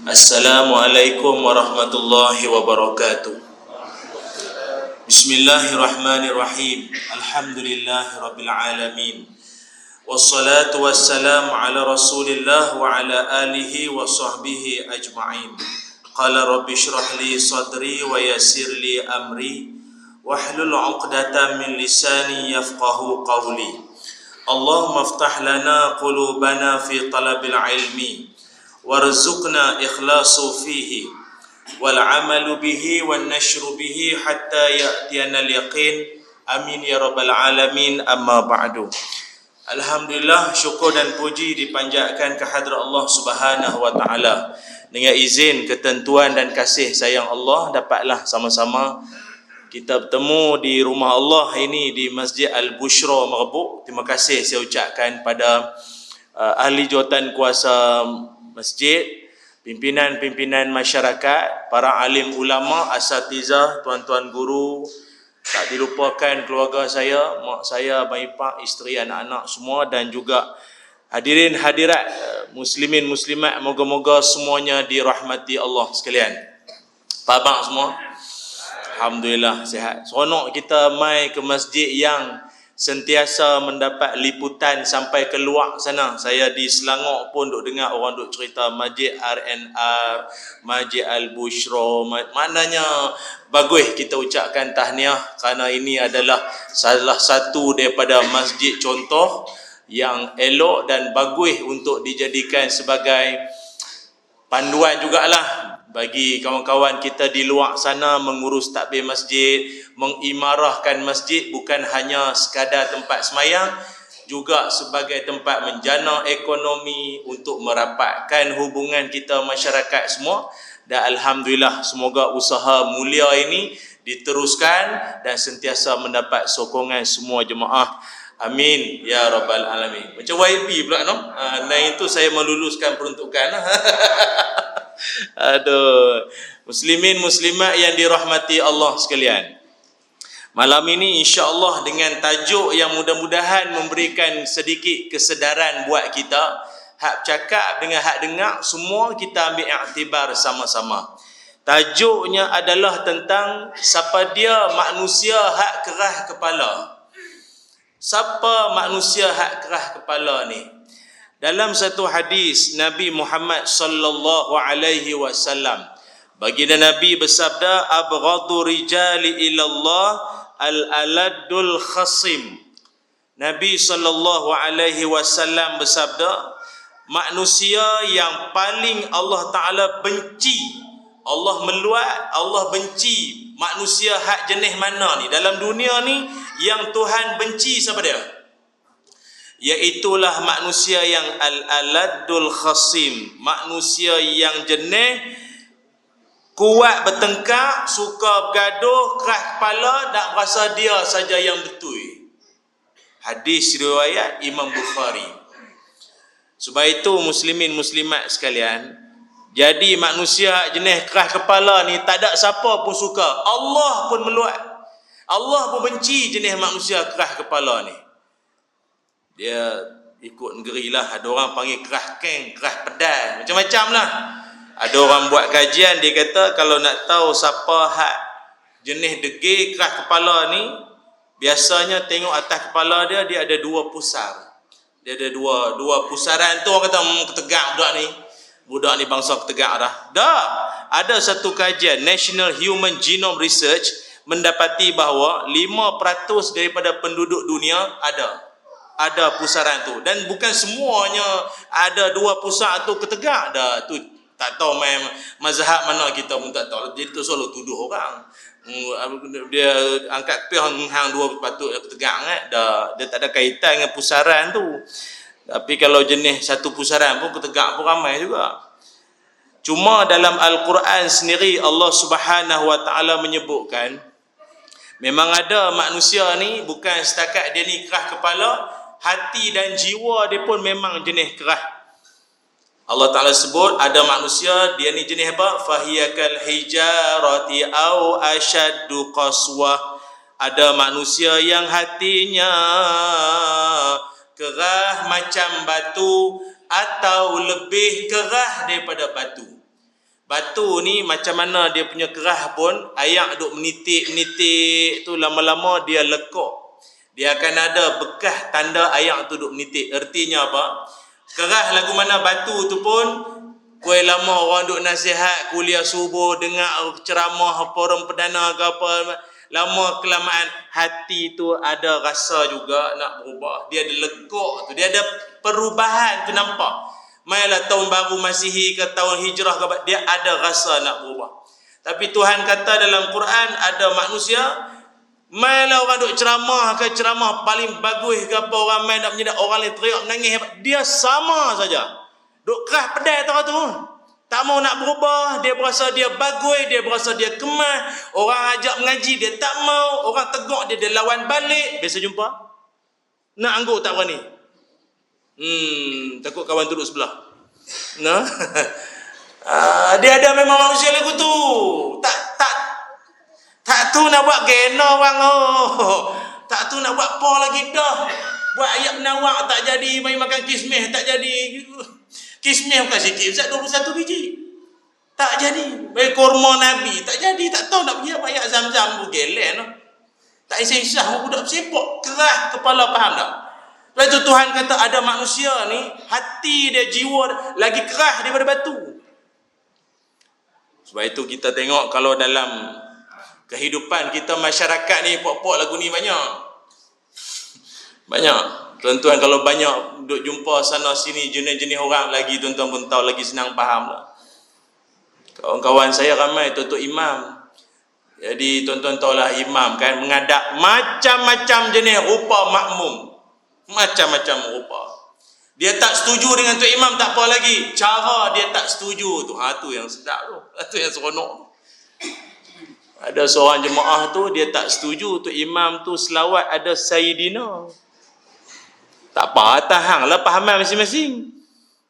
Assalamualaikum warahmatullahi wabarakatuh. Bismillahirrahmanirrahim. Alhamdulillahi rabbil alamin. Wassalatu wassalamu ala rasulillah wa ala alihi wa sahbihi ajma'in. Qala rabbi shrah li sadri wa yassir li amri wahlul 'uqdatam min lisani yafqahu qawli. Allahumma iftah lana qulubana fi talabil ilmi warzuqna ikhlasu fihi wal amalu bihi wan nashru bihi hatta ya'tiyana al-yaqin. Amin ya rabbal alamin. Amma ba'du. Alhamdulillah, syukur dan puji dipanjatkan kehadrat Allah Subhanahu wa taala. Dengan izin, ketentuan dan kasih sayang Allah, dapatlah sama-sama kita bertemu di rumah Allah ini di Masjid Al-Bushra Merebuk. Terima kasih saya ucapkan pada ahli jawatan kuasa masjid, pimpinan-pimpinan masyarakat, para alim ulama, asatizah, tuan-tuan guru, tak dilupakan keluarga saya, mak saya, abang ipar, isteri, anak-anak semua, dan juga hadirin hadirat muslimin muslimat, moga-moga semuanya dirahmati Allah sekalian. Apa abang semua? Alhamdulillah sihat. Seronok kita mai ke masjid yang sentiasa mendapat liputan sampai ke luar sana. Saya di Selangor pun duk dengar orang duk cerita Masjid RNR, Masjid Al-Bushra. Maknanya bagus kita ucapkan tahniah kerana ini adalah salah satu daripada masjid contoh yang elok dan bagus untuk dijadikan sebagai panduan jugalah bagi kawan-kawan kita di luar sana mengurus takbir masjid, mengimarahkan masjid bukan hanya sekadar tempat semayang, juga sebagai tempat menjana ekonomi untuk merapatkan hubungan kita masyarakat semua. Dan alhamdulillah, semoga usaha mulia ini diteruskan dan sentiasa mendapat sokongan semua jemaah. Amin ya rabbal alamin. Macam YB pula no. Dan itu saya meluluskan peruntukan. Aduh, muslimin muslimat yang dirahmati Allah sekalian. Malam ini insya-Allah dengan tajuk yang mudah-mudahan memberikan sedikit kesedaran buat kita, hak cakap dengan hak dengar semua kita ambil iktibar sama-sama. Tajuknya adalah tentang siapa dia manusia hak kerah kepala. Siapa manusia hak kerah kepala ni? Dalam satu hadis Nabi Muhammad sallallahu alaihi wasallam, baginda Nabi bersabda, abghadu rijali ilallah al-aladul khasim. Nabi sallallahu alaihi wasallam bersabda, manusia yang paling Allah Taala benci, Allah meluat, Allah benci manusia hak jenis mana ni dalam dunia ni yang Tuhan benci siapa dia? Iaitulah manusia yang al-aladul khasim, manusia yang jenis kuat bertengkar, suka bergaduh, keras kepala, nak rasa dia saja yang betul. Hadis riwayat Imam Bukhari. Sebab itu muslimin muslimat sekalian, jadi manusia jenis keras kepala ni tak ada siapa pun suka. Allah pun meluat, Allah pun benci jenis manusia keras kepala ni. Dia ikut negeri lah, ada orang panggil keras keng, keras pedas, macam-macam lah. Ada orang buat kajian, dia kata kalau nak tahu siapa hak jenis degil keras kepala ni, biasanya tengok atas kepala dia, dia ada dua pusar. Dia ada dua pusaran tu. Orang kata ketegak budak ni bangsa ketegak dah. Tak, ada satu kajian National Human Genome Research mendapati bahawa 5% daripada penduduk dunia ada pusaran tu, dan bukan semuanya ada dua pusat tu ketegak dah. Tu tak tahu main mazhab mana, kita pun tak tahu. Jadi tu selalu tuduh orang dia angkat pihang hang dua patut ketegak dah. Dia tak ada kaitan dengan pusaran tu. Tapi kalau jenis satu pusaran pun ketegak pun ramai juga. Cuma dalam Al-Quran sendiri Allah Subhanahu wa taala menyebutkan memang ada manusia ni bukan setakat dia ni keras kepala, hati dan jiwa dia pun memang jenis keras. Allah Ta'ala sebut ada manusia dia ni jenis apa? Fahiyakal hijarati au asyaddu qaswah. Ada manusia yang hatinya keras macam batu atau lebih keras daripada batu. Batu ni macam mana dia punya kerah pun, air duk menitik tu lama-lama dia lekuk. Dia akan ada bekas tanda air tu duk menitik. Ertinya apa? Kerah lagu mana batu tu pun, kuih lama orang duk nasihat, kuliah subuh, dengar ceramah forum perdana ke apa, lama kelamaan hati tu ada rasa juga nak berubah. Dia ada lekuk tu, dia ada perubahan tu nampak. Mailah tahun baru Masihi ke tahun Hijrah ke, dia ada rasa nak berubah. Tapi Tuhan kata dalam Quran, ada manusia, mailah orang duk ceramah ke ceramah paling bagus ke apa, orang main nak menyedak, orang lain teriak menangis, dia sama saja. Duk keras pedai tu. Tak mau nak berubah, dia berasa dia bagus, dia berasa dia kemas. Orang ajak mengaji, dia tak mau. Orang tegur dia lawan balik. Biasa jumpa. Nak anggur tak berani. Takut kawan duduk sebelah. Nah. Dia ada memang manusia lagu tu. Tak tu nak buat gena orang. Tak tu nak buat apa lagi dah. Buat ayat penawak tak jadi, mai makan kismis tak jadi. Kismis bukan sikit, Ustaz 21 biji. Tak jadi. Baik kurma Nabi tak jadi, tak tahu nak pergi apa ayat Zam-Zam gelen. Tak isah-isah budak sepok, keras kepala, faham tak? Lepas tu Tuhan kata ada manusia ni, hati dia, jiwa lagi keras daripada batu. Sebab itu kita tengok kalau dalam kehidupan kita masyarakat ni, pok-pok lagu ni banyak. Tuan-tuan kalau banyak duk jumpa sana sini jenis-jenis orang lagi, tuan-tuan pun tahu, lagi senang faham lah. Kawan-kawan saya ramai tuan-tuan imam. Jadi tuan-tuan tahulah imam kan mengadap macam-macam jenis rupa makmum. Macam-macam rupa. Dia tak setuju dengan Tok Imam, tak apa lagi. Cara dia tak setuju tu. Tu yang sedap tu. Tu yang seronok. Ada seorang jemaah tu, dia tak setuju Tok Imam tu selawat ada Sayyidina. Tak apa, tahan lah pahaman masing-masing.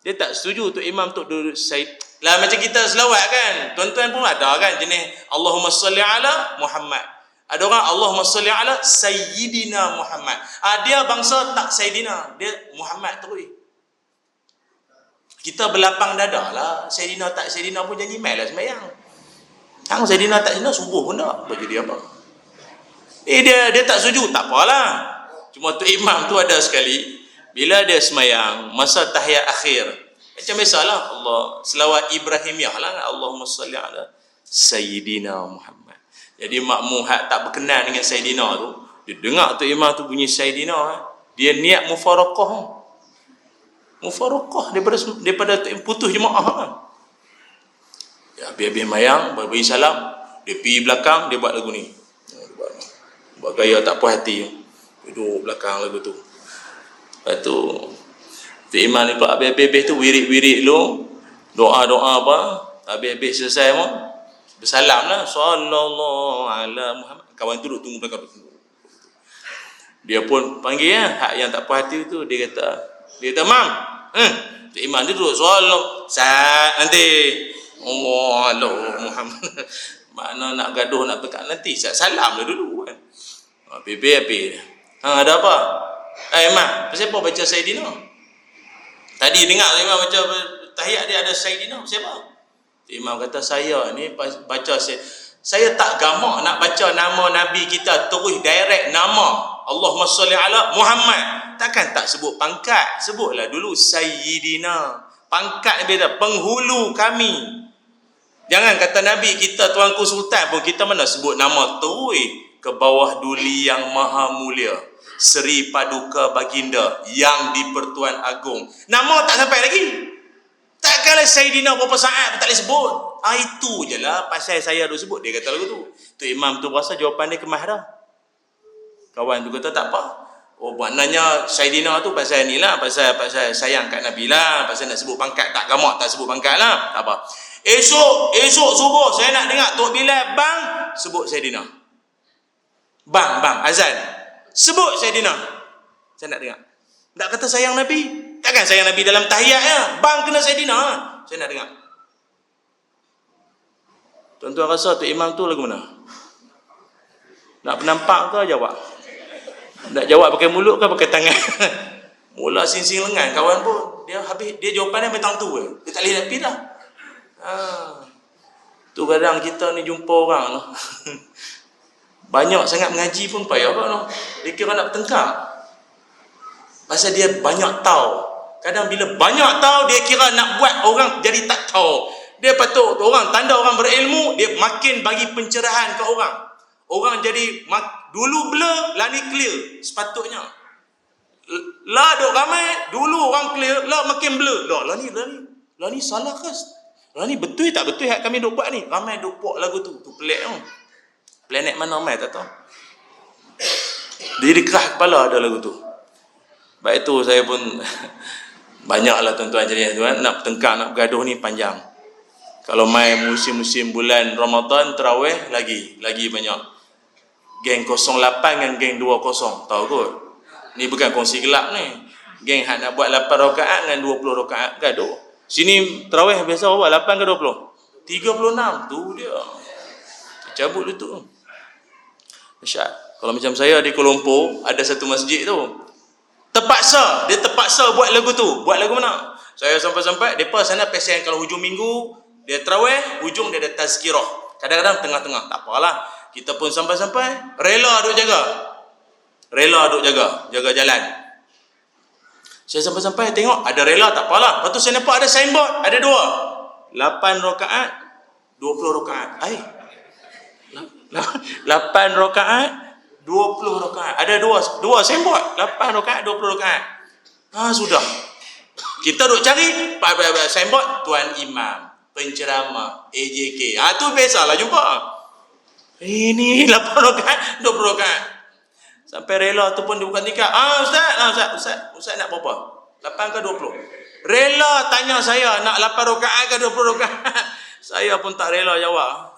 Dia tak setuju Tok Imam tu duduk Sayyid. Lah macam kita selawat kan. Tuan-tuan pun ada kan jenis Allahumma salli ala Muhammad. Ada orang Allahumma salli ala Sayyidina Muhammad. Dia bangsa tak Sayyidina, dia Muhammad terus. Kita berlapang dada lah. Sayyidina tak Sayyidina pun janji mai lah sembahyang. Hang Sayyidina tak Sayyidina subuh pun tak. Jadi apa? Dia tak setuju, tak apalah. Cuma tu imam tu ada sekali bila dia sembahyang masa tahiyat akhir. Macam biasalah Allah selawat Ibrahimiyah lah, Allahumma salli ala Sayyidina Muhammad. Jadi makmum hak tak berkenan dengan Sayyidina tu, dia dengar tu imam tu bunyi Sayyidina, dia niat mufaraqah. Mufaraqah daripada putus jemaah. Ya, habis mayang, bagi salam, dia pergi belakang, dia buat lagu ni. Buat gaya tak puas hati. Duduk belakang lagu tu. Lepas tu imam ni pula habis-habis tu wirid-wirid lu, doa-doa apa, habis-habis selesai pun bersalam lah, sallallahu ala Muhammad. Kawan tu duduk tunggu belakang tu. Dia pun panggil hak yang tak puas hati tu, dia kata mam, imam dia duduk sallallahu nanti Allah Muhammad. Mana nak gaduh nak berkat nanti salam lah dulu kan. Habis. Ada apa? Imam, siapa baca Sayyidina? Tadi dengar imam baca tahiyat dia ada Sayyidina, siapa? Imam kata saya ni baca saya tak gamak nak baca nama Nabi kita terus direct nama Allahumma salli ala Muhammad. Takkan tak sebut pangkat, sebutlah dulu Sayyidina. Pangkat beda, penghulu kami. Jangan kata Nabi kita Tuanku Sultan pun kita mana sebut nama terus ke bawah duli yang maha mulia, Seri Paduka Baginda yang di-Pertuan Agong. Nama tak sampai lagi. Takkanlah Sayyidina berapa saat tak boleh sebut. Itu je lah pasal saya duk sebut. Dia kata lagu tu. Tu imam tu rasa jawapan dia kemah dah. Kawan tu kata tak apa. Maknanya Sayyidina tu pasal ni lah, pasal sayang kat Nabi lah, pasal nak sebut pangkat tak gamak, tak sebut pangkat lah. Tak apa. Esok subuh saya nak dengar Tok Bilal bang sebut Sayyidina. Bang azan. Sebut Sayyidina. Saya nak dengar. Tak kata sayang Nabi. Takkan sayang Nabi dalam tahiyatnya. Bang kena Sayyidina. Saya nak dengar. Tuan-tuan rasa tu imam tu lagu mana? Nak penampak ke jawab? Nak jawab pakai mulut ke pakai tangan? Mula sing-sing lengan kawan pun. Dia habis, dia jawapan dia petang tu. Dia tak boleh nak pergi dah. Tu kadang kita ni jumpa orang noh. Banyak sangat mengaji pun payah apa noh. Dia kira nak bertengkar. Pasal dia banyak tahu. Kadang bila banyak tahu, dia kira nak buat orang jadi tak tahu. Dia patut orang, tanda orang berilmu, dia makin bagi pencerahan ke orang. Orang jadi dulu blur, lah ni clear sepatutnya. Lah duk ramai, dulu orang clear, lah makin blur. Lah ni salah ke? Lah ni betul tak betul hak kami duk buat ni? Ramai duk buat lagu tu. Tu pelik tu. Planet mana mai tak tahu. Dia kerah kepala ada lagu tu. Baik itu saya pun banyaklah tuan-tuan jadi tuan nak bertengkar, nak bergaduh ni panjang. Kalau mai musim-musim bulan Ramadan tarawih lagi banyak. Geng 08 dengan geng 20. Tahu kot. Ni bukan kongsi gelap ni. Geng hak nak buat 8 rakaat dengan 20 rakaat gaduh. Sini tarawih biasa buat 8 ke 20? 36. Tu dia. Cabut tu tu. Dahsyat. Kalau macam saya di Kuala Lumpur ada satu masjid tu. Dia terpaksa buat lagu tu. Buat lagu mana? Saya sampai-sampai depa sana pesen kalau hujung minggu dia tarawih, hujung dia ada tazkirah. Kadang-kadang tengah-tengah. Tak apalah. Kita pun sampai-sampai rela duk jaga. Jaga jalan. Saya sampai-sampai tengok ada rela tak apalah. Lepas tu saya nampak ada signboard, ada 2. 8 rakaat, 20 rakaat. 8 rakaat, 20 rakaat. Ada dua signboard, 8 rakaat, 20 rakaat. Sudah. Kita duk cari signboard tuan imam, penceramah, AJK. Tu biasalah jumpa. Ini 8 rakaat, 20 rakaat. Sampai rela tu pun dia bukan nikah. Ustaz nak berapa? 8 ke 20? Rela tanya saya nak 8 rakaat ke 20 rakaat. Saya pun tak rela jawab.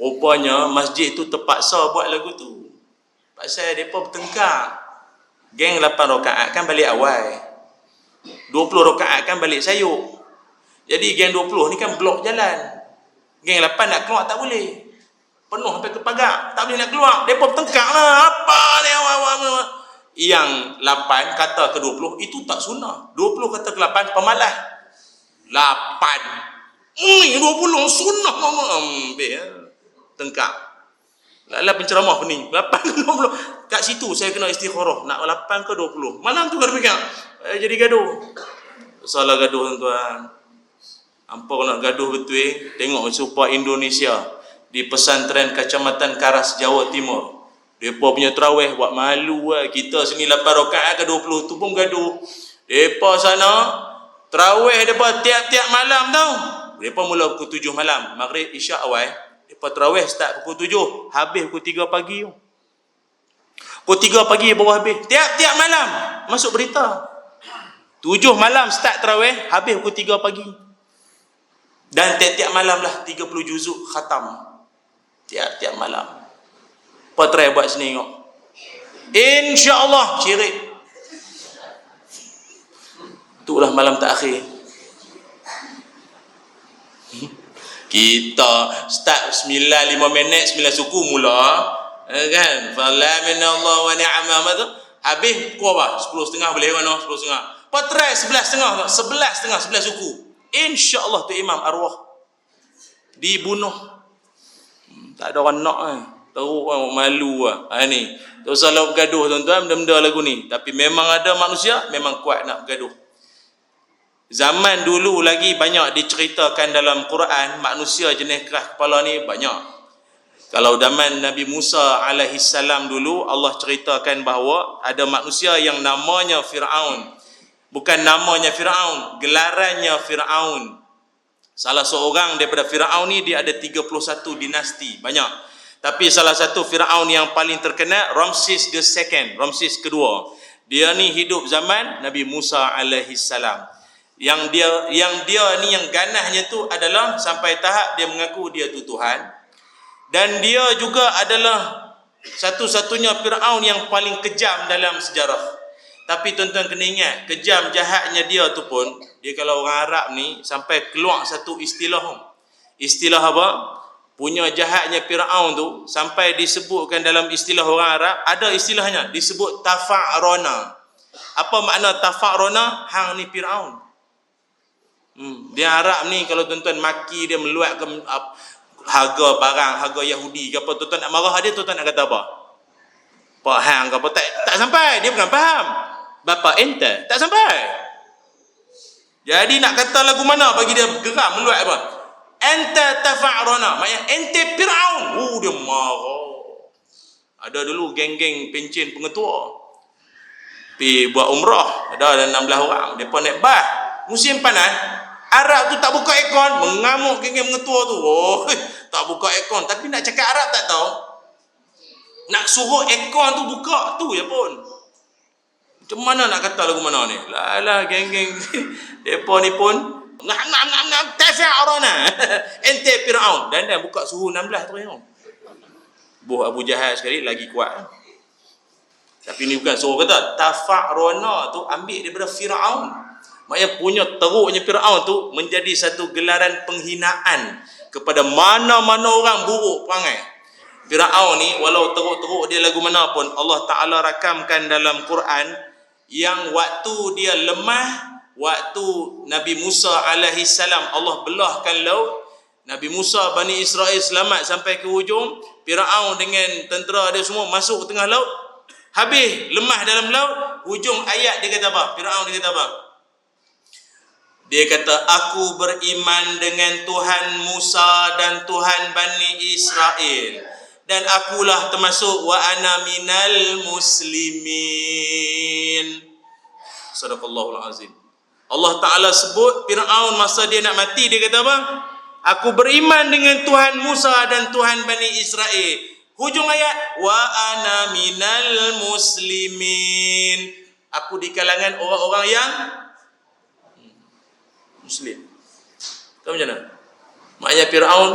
Rupanya masjid tu terpaksa buat lagu tu. Pasal mereka bertengkar. Geng 8 rakaat kan balik awal. 20 rakaat kan balik sayuk. Jadi geng 20 ni kan blok jalan. Geng 8 nak keluar tak boleh. Penuh sampai ke pagar. Tak boleh nak keluar. Mereka bertengkar lah. Apa ni awak. Yang 8 kata ke 20 itu tak sunnah. 20 kata ke 8 pemalas. 8 20 sunnah mama. Tengkar. Lah penceramah pening. 8 ke 20. Kat situ saya kena istikharah. Nak 8 ke 20. Malam tu kena fikir. Jadi gaduh. Salah gaduh tuan-tuan. Hampa nak gaduh betul. Tengok supaya Indonesia di pesantren Kecamatan Karas, Jawa Timur. Depa punya tarawih buat malu lah. Kita sini 8 rakaat ke 20 tu pun gaduh. Depa sana tarawih depa tiap-tiap malam tau. Depa mula pukul 7 malam, maghrib isyak awal. Depa tarawih start pukul 7, habis pukul 3 pagi. Pukul 3 pagi baru habis. Tiap-tiap malam masuk berita. 7 malam start tarawih, habis pukul 3 pagi. Dan tiap-tiap malam lah 30 juzuk khatam. Tiap-tiap malam. Apa try buat sini tengok. InsyaAllah syirik. Itulah malam takhir. Kita start 9:05 9 suku mula. Kan? Fala minallah wa ni'amah tu. Habis pukul apa? 10.30 boleh mana? 10.30. Apa try 11.30 11 suku. InsyaAllah tu imam arwah dibunuh. Tak ada orang nak teruk malu ni. Tak usahlah bergaduh tuan-tuan benda-benda lagu ni. Tapi memang ada manusia memang kuat nak bergaduh. Zaman dulu lagi banyak diceritakan dalam Quran manusia jenis keras kepala ni banyak. Kalau zaman Nabi Musa alaihi salam dulu Allah ceritakan bahawa ada manusia yang namanya Firaun. Bukan namanya Firaun, gelarannya Firaun. Salah seorang daripada Firaun ni dia ada 31 dinasti, banyak. Tapi salah satu Firaun yang paling terkenal Ramses II, Ramses kedua. Dia ni hidup zaman Nabi Musa alaihi salam. Yang dia ni yang ganahnya tu adalah sampai tahap dia mengaku dia tu Tuhan. Dan dia juga adalah satu-satunya Firaun yang paling kejam dalam sejarah. Tapi tuan-tuan kena ingat, kejam jahatnya dia tu pun, dia kalau orang Arab ni sampai keluar satu istilah. Istilah apa? Punya jahatnya Firaun tu sampai disebutkan dalam istilah orang Arab, ada istilahnya disebut tafa'rona. Apa makna tafa'rona? Hang ni Firaun. Dia Arab ni kalau tuan-tuan maki dia, meluatkan harga barang, harga Yahudi ke apa, tuan-tuan nak marah dia, tuan-tuan nak kata apa? Pak hang ke apa? Tak sampai, dia bukan faham. Bapa ente tak sampai. Jadi nak kata lagu mana bagi dia geram meluat apa? Anta tafa'rana, maknanya ente Firaun. Dia marah. Ada dulu geng-geng pencen pengetua pergi buat umrah, ada 16 orang, depa naik bas musim panas. Arab tu tak buka aircon, mengamuk geng-geng pengetua tu. Tak buka aircon, tapi nak cakap Arab tak tahu. Nak suruh aircon tu buka tu ya pun. Macam mana nak kata lagu mana ni? Lah geng-geng depa ni pun ngam tafa'rana. Ente Firaun. Dan buka suhu 16 tu ya. Buh Abu Jahal sekali lagi kuat. Tapi ni bukan suruh kata. Tafa'rana tu ambil daripada Firaun. Maknanya punya teruknya Firaun tu menjadi satu gelaran penghinaan kepada mana-mana orang buruk perangai. Firaun ni walau teruk-teruk dia lagu mana pun, Allah Ta'ala rakamkan dalam Quran yang waktu dia lemah, waktu Nabi Musa alaihi salam Allah belahkan laut, Nabi Musa Bani Israel selamat sampai ke hujung, Firaun dengan tentera dia semua masuk ke tengah laut, habis lemah dalam laut, hujung ayat dia kata apa? Firaun dia kata apa? Dia kata, aku beriman dengan Tuhan Musa dan Tuhan Bani Israel, dan akulah termasuk wa ana minal muslimin. Sadaqallahul azim. Allah Ta'ala sebut Firaun masa dia nak mati, dia kata apa? Aku beriman dengan Tuhan Musa dan Tuhan Bani Israel. Hujung ayat, wa ana minal muslimin. Aku di kalangan orang-orang yang Muslim. Tahu macam mana? Maknanya Firaun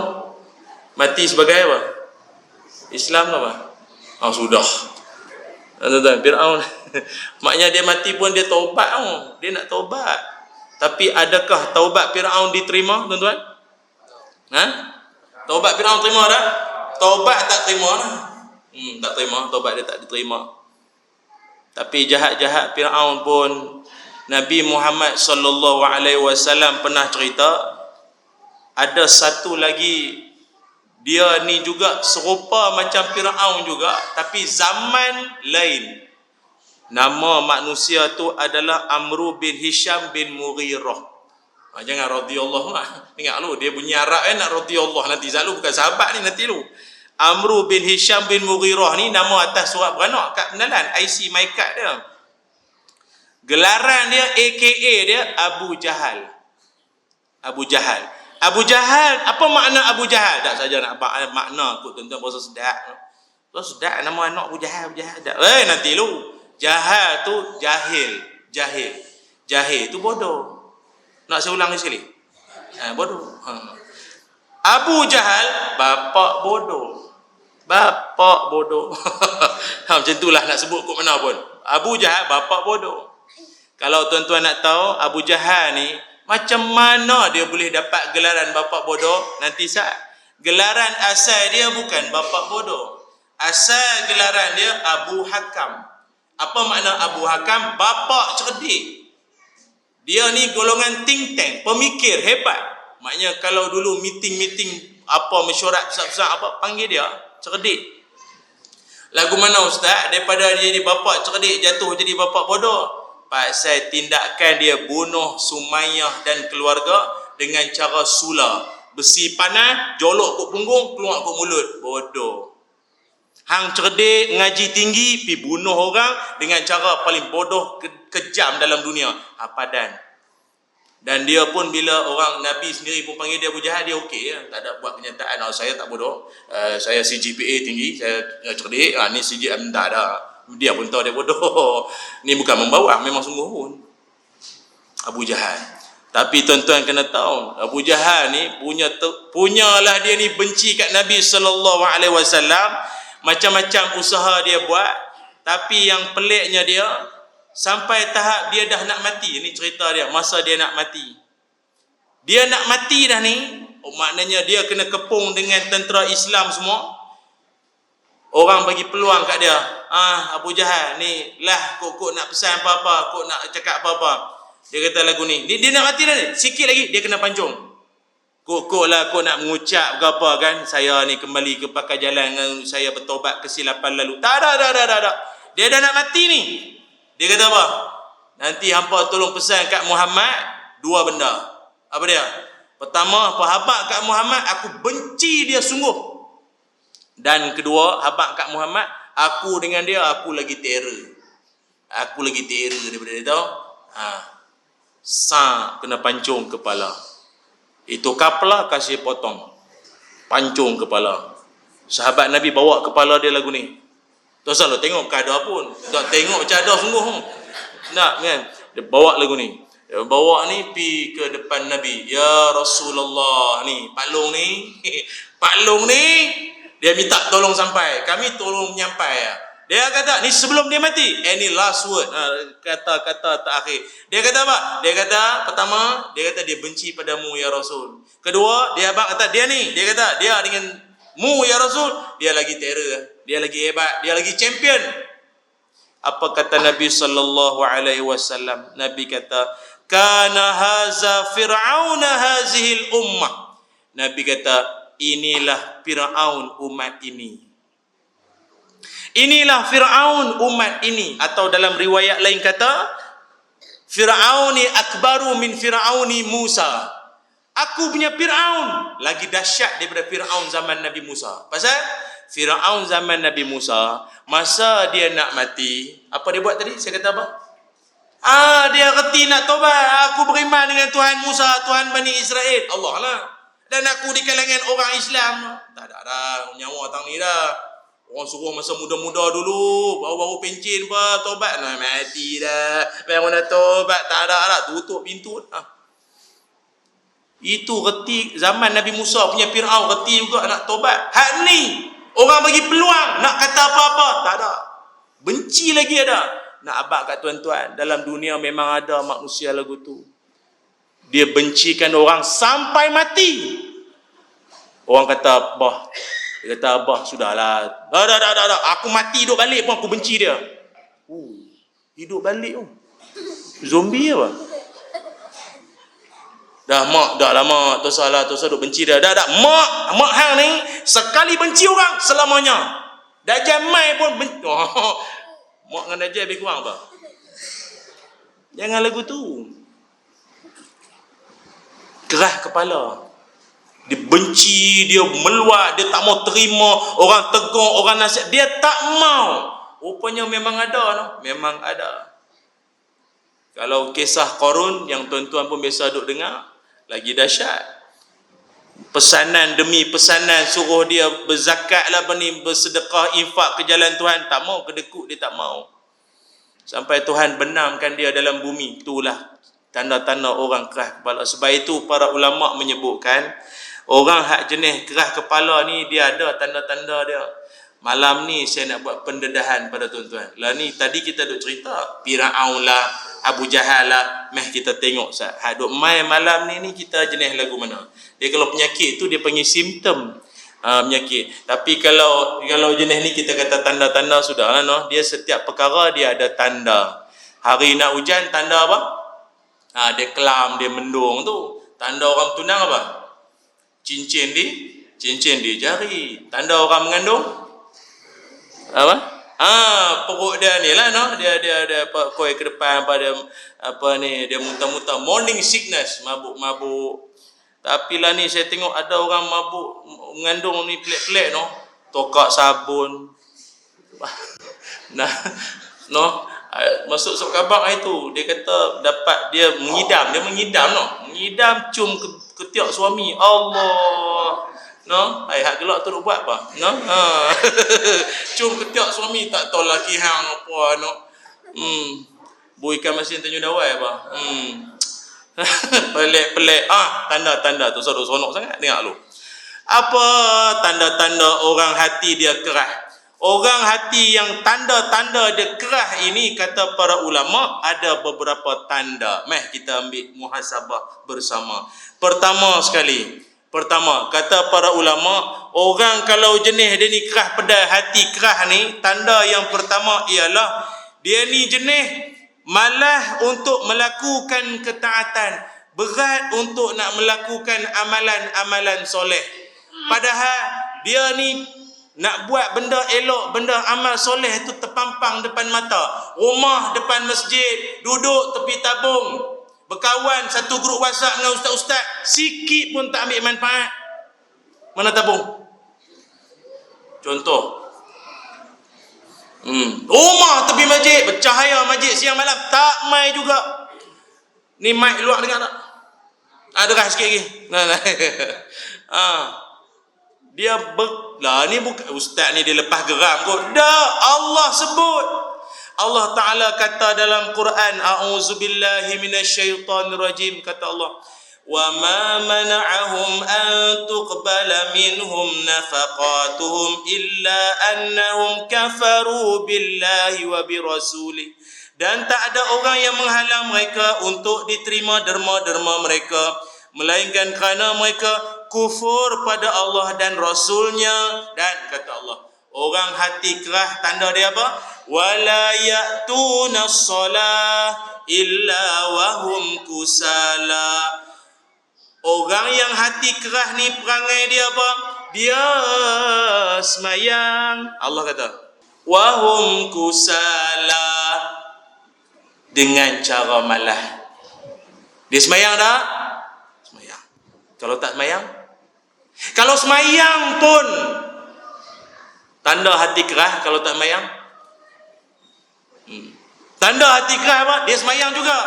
mati sebagai apa? Islam apa? Sudah. Tuan-tuan, Firaun maknanya dia mati pun dia taubat. Dia nak taubat. Tapi adakah taubat Firaun diterima, tuan-tuan? Taubat Firaun terima tak? Taubat tak terima lah. Tak terima, taubat dia tak diterima. Tapi jahat-jahat Firaun pun Nabi Muhammad sallallahu alaihi wasallam pernah cerita, ada satu lagi dia ni juga serupa macam Firaun juga, tapi zaman lain. Nama manusia tu adalah Amru bin Hisham bin Mughirah. Jangan radhiyallahu lah. Ingat lu, dia bunyi Arab nak radhiyallahu nanti selalu bukan sahabat ni nanti lu. Amru bin Hisham bin Mughirah ni nama atas surat beranak kad pengenalan, IC my card dia. Gelaran dia AKA dia Abu Jahal. Abu Jahal. Abu Jahal, apa makna Abu Jahal? Tak saja nak makna kot tuan-tuan, bahasa sedap. Bahasa sedap nama anak Abu Jahal, Abu Jahal. Nanti lu. Jahal tu jahil. Jahil tu bodoh. Nak saya ulang sekali? Bodoh. Abu Jahal, bapak bodoh. Bapak bodoh. Macam itulah nak sebut kot mana pun. Abu Jahal, bapak bodoh. Kalau tuan-tuan nak tahu Abu Jahal ni macam mana dia boleh dapat gelaran bapak bodoh, nanti saat gelaran asal dia bukan bapak bodoh. Asal gelaran dia Abu Hakam. Apa makna Abu Hakam? Bapak cerdik. Dia ni golongan think tank, pemikir hebat. Maknanya kalau dulu meeting-meeting apa mesyuarat besar-besar apa, panggil dia cerdik. Lagu mana ustaz? Daripada dia jadi bapak cerdik jatuh jadi bapak bodoh. Pasal tindakan dia bunuh Sumayyah dan keluarga dengan cara sula. Besi panas, jolok kot punggung, keluar kot mulut. Bodoh. Hang cerdik, ngaji tinggi, pi bunuh orang dengan cara paling bodoh, kejam dalam dunia. Padan. Dan dia pun bila orang Nabi sendiri pun panggil dia Abu Jahal, dia okey ya. Tak ada buat kenyataan, saya tak bodoh. Saya CGPA tinggi, saya cerdik. Ni CGM tak ada. Dia pun tahu dia bodoh. Ni bukan membawa, memang sungguh pun. Abu Jahal. Tapi tuan-tuan kena tahu, Abu Jahal ni punyalah dia ni benci kat Nabi sallallahu alaihi wasallam. Macam-macam usaha dia buat, tapi yang peliknya dia sampai tahap dia dah nak mati. Ini cerita dia masa dia nak mati. Dia nak mati dah ni, maknanya dia kena kepung dengan tentera Islam semua. Orang bagi peluang kat dia. Abu Jahal ni lah kok nak pesan apa-apa, kok nak cakap apa-apa. Dia kata lagu ni. Dia nak mati dah ni. Sikit lagi dia kena pancung. Kok lah kau nak mengucap ke apa kan. Saya ni kembali ke pakai jalan dengan saya bertobat kesilapan lalu. Tak ada. Dia dah nak mati ni. Dia kata apa? Nanti hampa tolong pesan kat Muhammad 2 benda. Apa dia? Pertama, apa habaq kat Muhammad, aku benci dia sungguh. Dan kedua, habaq kat Muhammad, aku dengan dia, aku lagi terror. Aku lagi terror daripada dia tahu. Kena pancung kepala. Itu kaplah kasih potong. Pancung kepala. Sahabat Nabi bawa kepala dia lagu ni. Tak usah lo tengok kada pun. Tak tengok cadar sungguh. Nak kan? Dia bawa lagu ni. Dia bawa ni pi ke depan Nabi. Ya Rasulullah ni, Pak Long ni. Pak Long ni dia minta tolong sampai. Kami tolong menyampai ya. Dia kata ni sebelum dia mati. Any last word, kata-kata terakhir. Dia kata apa? Dia kata pertama, dia kata dia benci padamu ya Rasul. Kedua, dia kata dia ni, dia kata dia dengan mu ya Rasul, dia lagi terror, dia lagi hebat, dia lagi champion. Apa kata Nabi sallallahu alaihi wasallam? Nabi kata, "Kana haza fir'auna hazihil ummah." Nabi kata, inilah Firaun umat ini. Inilah Firaun umat ini. Atau dalam riwayat lain kata, Firauni akbaru min Firauni Musa. Aku punya Firaun lagi dahsyat daripada Firaun zaman Nabi Musa. Pasal Firaun zaman Nabi Musa, masa dia nak mati, apa dia buat tadi? Saya kata apa? Dia reti nak tobat. Aku beriman dengan Tuhan Musa, Tuhan Bani Israel. Allah lah. Dan aku di kalangan orang Islam. Tak ada dah. Nyawa tang ni dah. Orang suruh masa muda-muda dulu. Baru-baru pencin apa. Tobat. Nah, mati dah. Memang dah tobat. Tak ada dah. Tutup pintu. Itu reti zaman Nabi Musa punya Fir'aun. Reti juga nak tobat. Hak ni. Orang bagi peluang. Nak kata apa-apa. Tak ada. Benci lagi ada. Nak abad kat tuan-tuan. Dalam dunia memang ada manusia lagu tu. Dia bencikan orang sampai mati. Orang kata, bah. Dia kata, abah, sudahlah. Dah. Aku mati hidup balik pun aku benci dia. Hidup balik pun. Zombie apa? Dah lama. Tak salah duk benci dia. Dah. Mak hang ni, sekali benci orang, selamanya. Dajjal mai pun benci. Mak dengan Dajjal lebih kurang apa? Jangan lagu tu. Kerah kepala. Dia benci, dia meluat, dia tak mau terima orang tegur, orang nasihat, dia tak mau. Rupanya memang ada, no? Memang ada. Kalau kisah Qarun yang tuan-tuan pun biasa duk dengar, lagi dahsyat. Pesanan demi pesanan suruh dia berzakat lah, bersedekah, infak ke jalan Tuhan, tak mau, kedekut dia tak mau. Sampai Tuhan benamkan dia dalam bumi. Itulah tanda-tanda orang kerah kepala. Sebab itu para ulama menyebutkan orang hak jenis kerah kepala ni dia ada tanda-tanda dia. Malam ni saya nak buat pendedahan pada tuan-tuan. Lah ni tadi kita duk cerita Firaun lah, Abu Jahal lah, meh kita tengok sat. Hak duk mai malam ni kita jenis lagu mana. Dia kalau penyakit tu dia panggil simptom penyakit. Tapi kalau jenis ni kita kata tanda-tanda sudah lah, no? Dia setiap perkara dia ada tanda. Hari nak hujan tanda apa? Dia kelam, dia mendung tu. Tanda orang tunang apa? Cincin di jari. Tanda orang mengandung apa? Perut dia ni lah, no? Dia apa koi ke depan apa dia dia muntah-muntah, morning sickness, mabuk. Tapi lah ni saya tengok ada orang mabuk mengandung ni pelik-pelik, no? Tokak sabun. Masuk khabar itu dia kata dapat dia mengidam, no? Mengidam cium ketiak suami. Allah. No, hak gelak tu buat apa? No. Cium ketiak suami tak tahu laki hang apa, no. Bu ikan masin Tanjung Dawai apa? Pelik-pelik. Tanda-tanda tu seronok sangat dengar lu. Apa tanda-tanda orang hati dia kerah? Orang hati yang tanda-tanda dia kerah ini, kata para ulama, ada beberapa tanda. Meh kita ambil muhasabah bersama. Pertama, kata para ulama, orang kalau jenis dia ni kerah pedal hati kerah ni, tanda yang pertama ialah dia ni jenis malah untuk melakukan ketaatan, berat untuk nak melakukan amalan-amalan soleh. Padahal dia ni nak buat benda elok, benda amal soleh tu terpampang depan mata. Rumah depan masjid, duduk tepi tabung, berkawan satu grup WhatsApp dengan ustaz-ustaz, sikit pun tak ambil manfaat. Mana tabung? Contoh. Rumah tepi masjid, bercahaya masjid siang malam, tak mai juga. Ni mic luar dengar tak? Dengar sikit lagi. Dia ni bukan ustaz ni dia lepas geram kot. Dah Allah sebut. Allah Taala kata dalam Quran, a'udzubillahi minasyaitonirrajim, kata Allah, wa ma mana'ahum an tuqbala minhum nafaqatuhum illa annahum kafaru billahi wa birasuli. Dan tak ada orang yang menghalang mereka untuk diterima derma-derma mereka, melainkan kerana mereka kufur pada Allah dan Rasulnya. Dan kata Allah, orang hati kerah, tanda dia apa? Wala ya'tuna as-salah illa wahum kusala. Orang yang hati kerah ni perangai dia apa? Dia semayang, Allah kata, wahum kusala, dengan cara malah. Dia semayang tak? Semayang. Kalau tak semayang? Kalau semayang pun tanda hati kerah. Kalau tak semayang, tanda hati kerah apa? Dia semayang juga,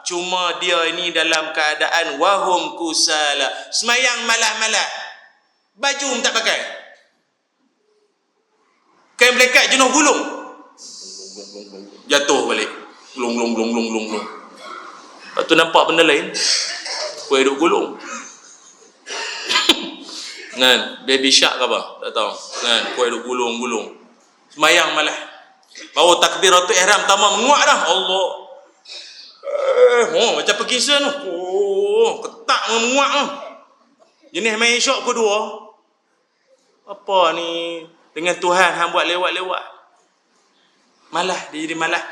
cuma dia ini dalam keadaan wahum kusala, semayang malah-malah, baju tak pakai, kain melekat jenuh gulung, jatuh balik, gulung. Lepas tu nampak benda lain, kuih duk gulung. Kan, baby shark ke apa? Tak tahu. Kan, kuih duk gulung. Semayang malah. Baru takbiratul ihram pertama menguat dah. Allah. Macam perkisa tu. Ketak menguat tu. Jenis main syok kedua. Apa ni? Dengan Tuhan hang buat lewat-lewat. Malah, dia jadi malah.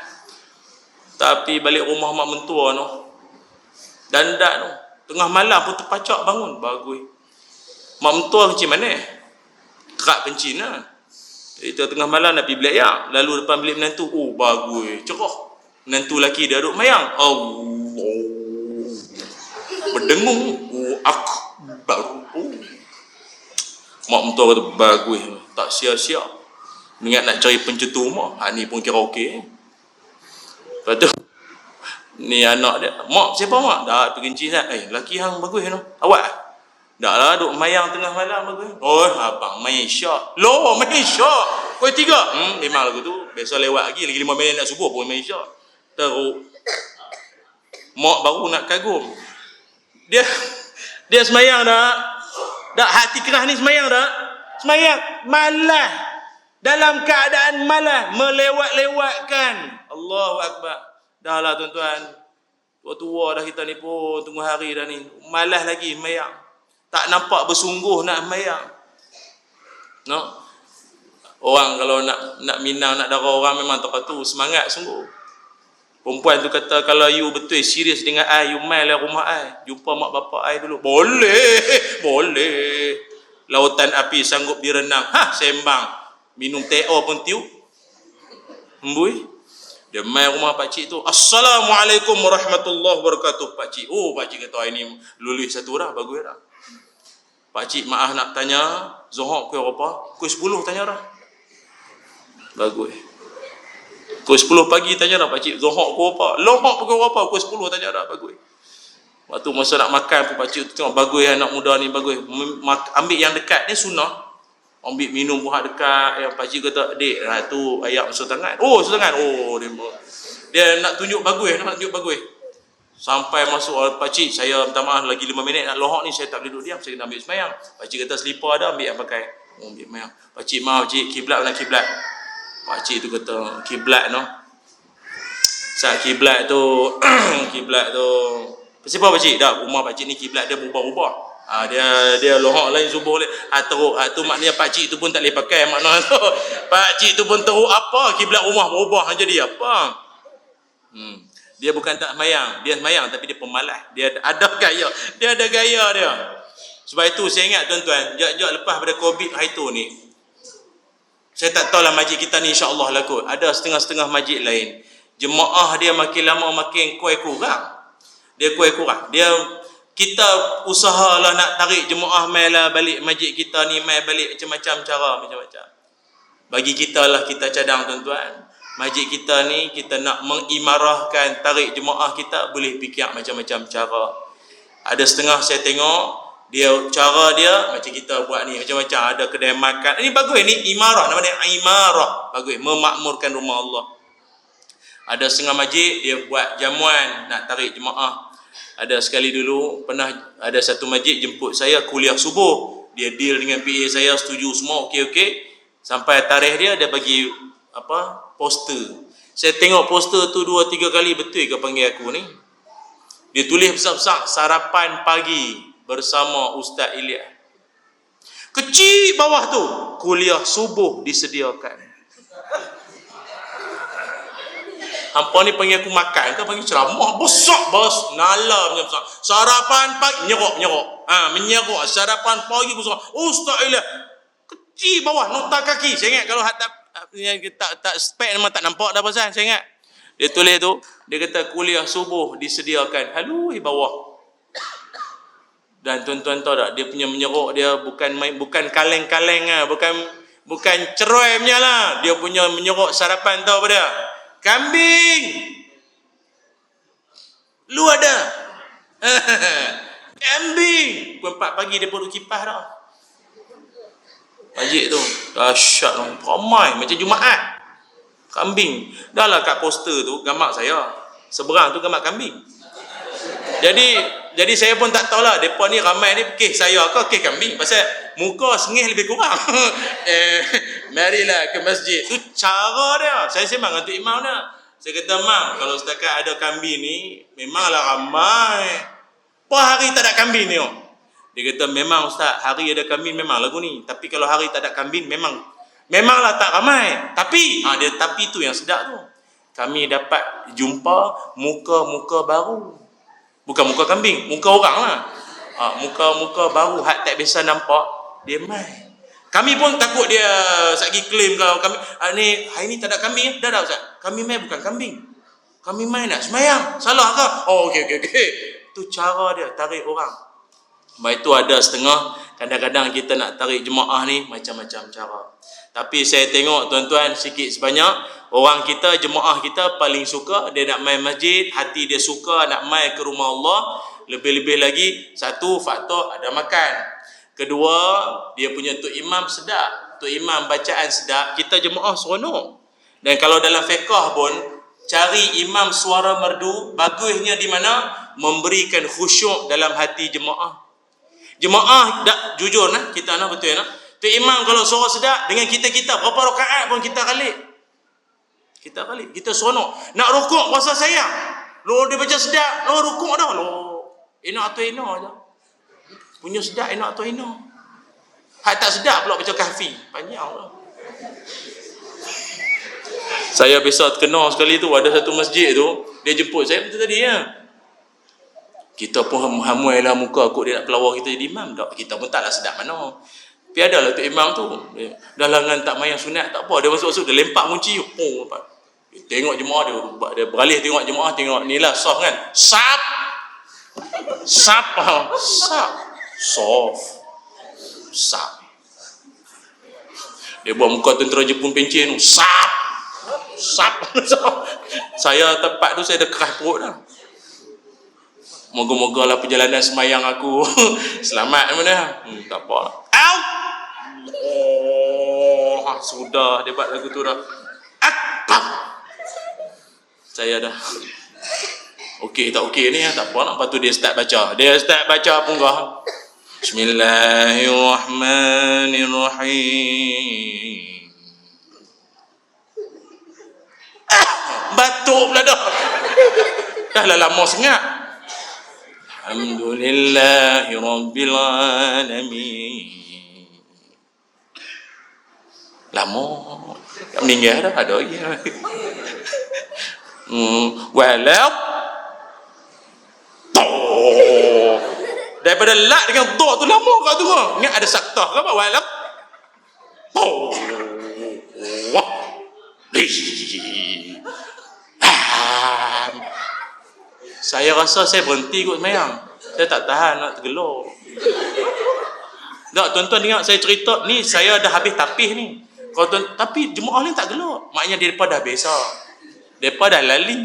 Tapi balik rumah mak mentua tu, dandak tu, tengah malam pun terpacak bangun, bagus. Mak mentua kencing mana? Kerak kencing lah. Kita tengah malam nak pergi bilik ayak, lalu depan bilik menantu, bagus, cerah. Menantu lelaki dia duduk mayang, Allah, berdengung, akbar. Mak mentua kata, bagus, tak sia-sia. Ingat nak cari pencetu mak, ni pun kira okey. Lepas tu ni anak dia, mak siapa mak? Dah pergi kencing dah. Lelaki hang bagus tu. Awak dah lah duk mayang tengah malam bagus. Abang main syak. Loh, main syak. Kau tiga. Memang lagu tu. Besok lewat lagi 5 minit nak subuh pun main syak. Teruk. Mak baru nak kagum. Dia semayang dah. Dak hati kerah ni semayang dah. Semayang malah. Dalam keadaan malah, melewat-lewatkan. Allahu Akbar. Dah lah tuan-tuan, tua-tua dah kita ni pun, tunggu hari dah ni, malah lagi semayang. Tak nampak bersungguh nak semayang. No? Orang kalau nak minang, nak darah orang memang tempat tu semangat sungguh. Perempuan tu kata, kalau you betul serius dengan I, you main lah rumah I, jumpa mak bapak I dulu. Boleh. Lautan api sanggup direnang. Sembang. Minum teh pun tiup. Embui. Dia main rumah pakcik tu. Assalamualaikum warahmatullahi wabarakatuh. Pakcik. Pakcik kata ini lulus satu dah. Bagus dah. Pakcik maaf nak tanya. Zohor pukul berapa? Pukul 10 tanya dah. Bagus. Pukul 10 pagi tanya dah pakcik. Zohor pukul berapa? Lohok pukul berapa? Pukul 10 tanya dah. Bagus. Waktu masa nak makan pun pakcik tu tengok bagus anak muda ni bagus. Ambil yang dekat ni sunnah. Ambil minum buah dekat. Yang pakcik kata, dek, tu ayak masuk tangan. Masuk tangan. Dia nak tunjuk bagus. Sampai masuk, pakcik, saya minta maaf lagi 5 minit nak lohok ni, saya tak boleh duduk diam, saya kena ambil semayang. Pakcik kata selipar ada, ambil yang pakai. Ambil semayang. Pakcik, maaf cik, kiblat mana kiblat? Pakcik tu kata, kiblat no. Saat kiblat tu, siapa pakcik? Dah, rumah pakcik ni kiblat dia berubah-ubah. Dia lohok lain subuh lain. Teruk. Tu maknanya pakcik tu pun tak boleh pakai makna tu. Pakcik tu pun teruk apa? Kiblat rumah berubah jadi apa? Dia bukan tak semayang, dia semayang tapi dia pemalas. Dia ada gaya. Dia ada gaya dia. Sebab itu saya ingat tuan-tuan, jap-jap lepas pada Covid hari tu ni, saya tak tahulah masjid kita ni insya-Allah lah kot. Ada setengah-setengah masjid lain, jemaah dia makin lama makin kuai kurang. Dia kuai kurang. Kita usahalah nak tarik jemaah mai lah balik masjid kita ni, mai balik macam-macam cara, macam-macam. Bagi kita lah, kita cadang tuan-tuan. Masjid kita ni, kita nak mengimarahkan tarik jemaah kita, boleh fikir macam-macam cara. Ada setengah saya tengok, cara dia macam kita buat ni, macam-macam. Ada kedai makan. Ini bagus, ni imarah, nama dia imarah. Bagus, memakmurkan rumah Allah. Ada setengah masjid, dia buat jamuan nak tarik jemaah. Ada sekali dulu, pernah ada satu masjid jemput saya kuliah subuh. Dia deal dengan PA saya, setuju semua, okey-okey. Sampai tarikh dia bagi poster. Saya tengok poster tu 2-3 kali, betul ke panggil aku ni? Dia tulis besar-besar, sarapan pagi bersama Ustaz Ilyas. Kecil bawah tu, kuliah subuh disediakan. Hampa ni panggil aku makan ke panggil ceramah? Besar bos, nala punya besar. Sarapan pagi, menyerok. Sarapan pagi bersama Ustaz Ilyas. Kecil bawah, nota kaki. Saya ingat kalau tak spek memang tak nampak dah pasal. Saya ingat dia tulis tu, dia kata kuliah subuh disediakan. Halui bawah. Dan tuan-tuan tahu tak, dia punya menyerok dia bukan kaleng-kaleng lah, bukan cerai punya lah. Dia punya menyerok sarapan tahu apa dia? Kambing. Lu ada. Kambing. Pukul 4 pagi dia duduk kipas dah. Masjid tu dahsyat tu, ramai macam Jumaat. Kambing. Dah lah kat poster tu gambar saya, seberang tu gambar kambing. Jadi saya pun tak tahulah depa ni ramai ni kes saya ke kes kambing, pasal muka sengih lebih kurang. Marilah ke masjid. Tu cara dia. Saya sembang dengan Tok Imam dia. Saya kata, "Mam, kalau setakat ada kambing ni memanglah ramai. Apa hari tak ada kambing ni?" Dia kata, "Memang Ustaz, hari ada kambing memang lagu ni. Tapi kalau hari tak ada kambing memanglah tak ramai. Tapi tapi tu yang sedap tu. Kami dapat jumpa muka-muka baru. Bukan muka kambing, muka orang lah. Muka-muka baru hak tak biasa nampak, dia mai. Kami pun takut dia sagi claim kau kami ni hari ni tak ada kambing. Dah Ustaz. Kami mai bukan kambing. Kami mai nak semayang. Salah ke? Oh okey. Tu cara dia tarik orang. Baik tu ada setengah, kadang-kadang kita nak tarik jemaah ni macam-macam cara. Tapi saya tengok tuan-tuan, sikit sebanyak orang kita, jemaah kita paling suka dia nak main masjid, hati dia suka nak main ke rumah Allah. Lebih-lebih lagi, satu faktor ada makan. Kedua, dia punya Tok Imam sedap. Tok Imam bacaan sedap, kita jemaah seronok. Dan kalau dalam fiqh pun, cari imam suara merdu, bagusnya di mana? Memberikan khusyuk dalam hati jemaah. Jemaah jujur nah, kita nak betul nak. Tok Imam kalau suara sedap dengan kita berapa rakaat pun kita kalik. Kita seronok. Nak rukuk rasa sayang. Lo dia baca sedap, lo rukuk dah lo. Enak atau enak aja. Punya sedap enak atau enak. Hak tak sedap pula baca kahfi. Panjang lah. Saya biasa terkenal sekali tu, ada satu masjid tu, dia jemput saya betul tadi ya. Kita pun hamuai lah muka aku dia nak pelawar kita jadi imam tak. Kita pun taklah sedap mana. Tapi adalah Tok Imam tu, dah lengan tak mayang sunat tak apa, dia masuk dia lempak kunci. Dia tengok jemaah dia beralih tengok jemaah, tengok ni lah soft kan. Sap. Dia buat muka tentera Jepun pencen tu. Sap. Saya tempat tu saya dah keras perut dah. Moga-moga lah perjalanan semayang aku selamat mana. Tak apa. Sudah dia buat lagu tu dah. Saya dah okey tak okey ni tak apa nak. Lepas tu dia start baca punggah. Bismillahirrahmanirrahim. Batuk pula dah. Dah lah lama sangat. Alhamdulillahi Rabbil Alamin. Lama meninggal dah ada lagi. Walau daripada lat dengan dha tu lama kau tu. Ingat ada saktah ke apa? Walau saya rasa saya berhenti kot semayang. Saya tak tahan nak tergelor. Tak, tuan-tuan dengar saya cerita ni, saya dah habis tapis ni. Kalau tapi jemaah ni tak gelak. Maknanya mereka dah biasa. Mereka dah lali.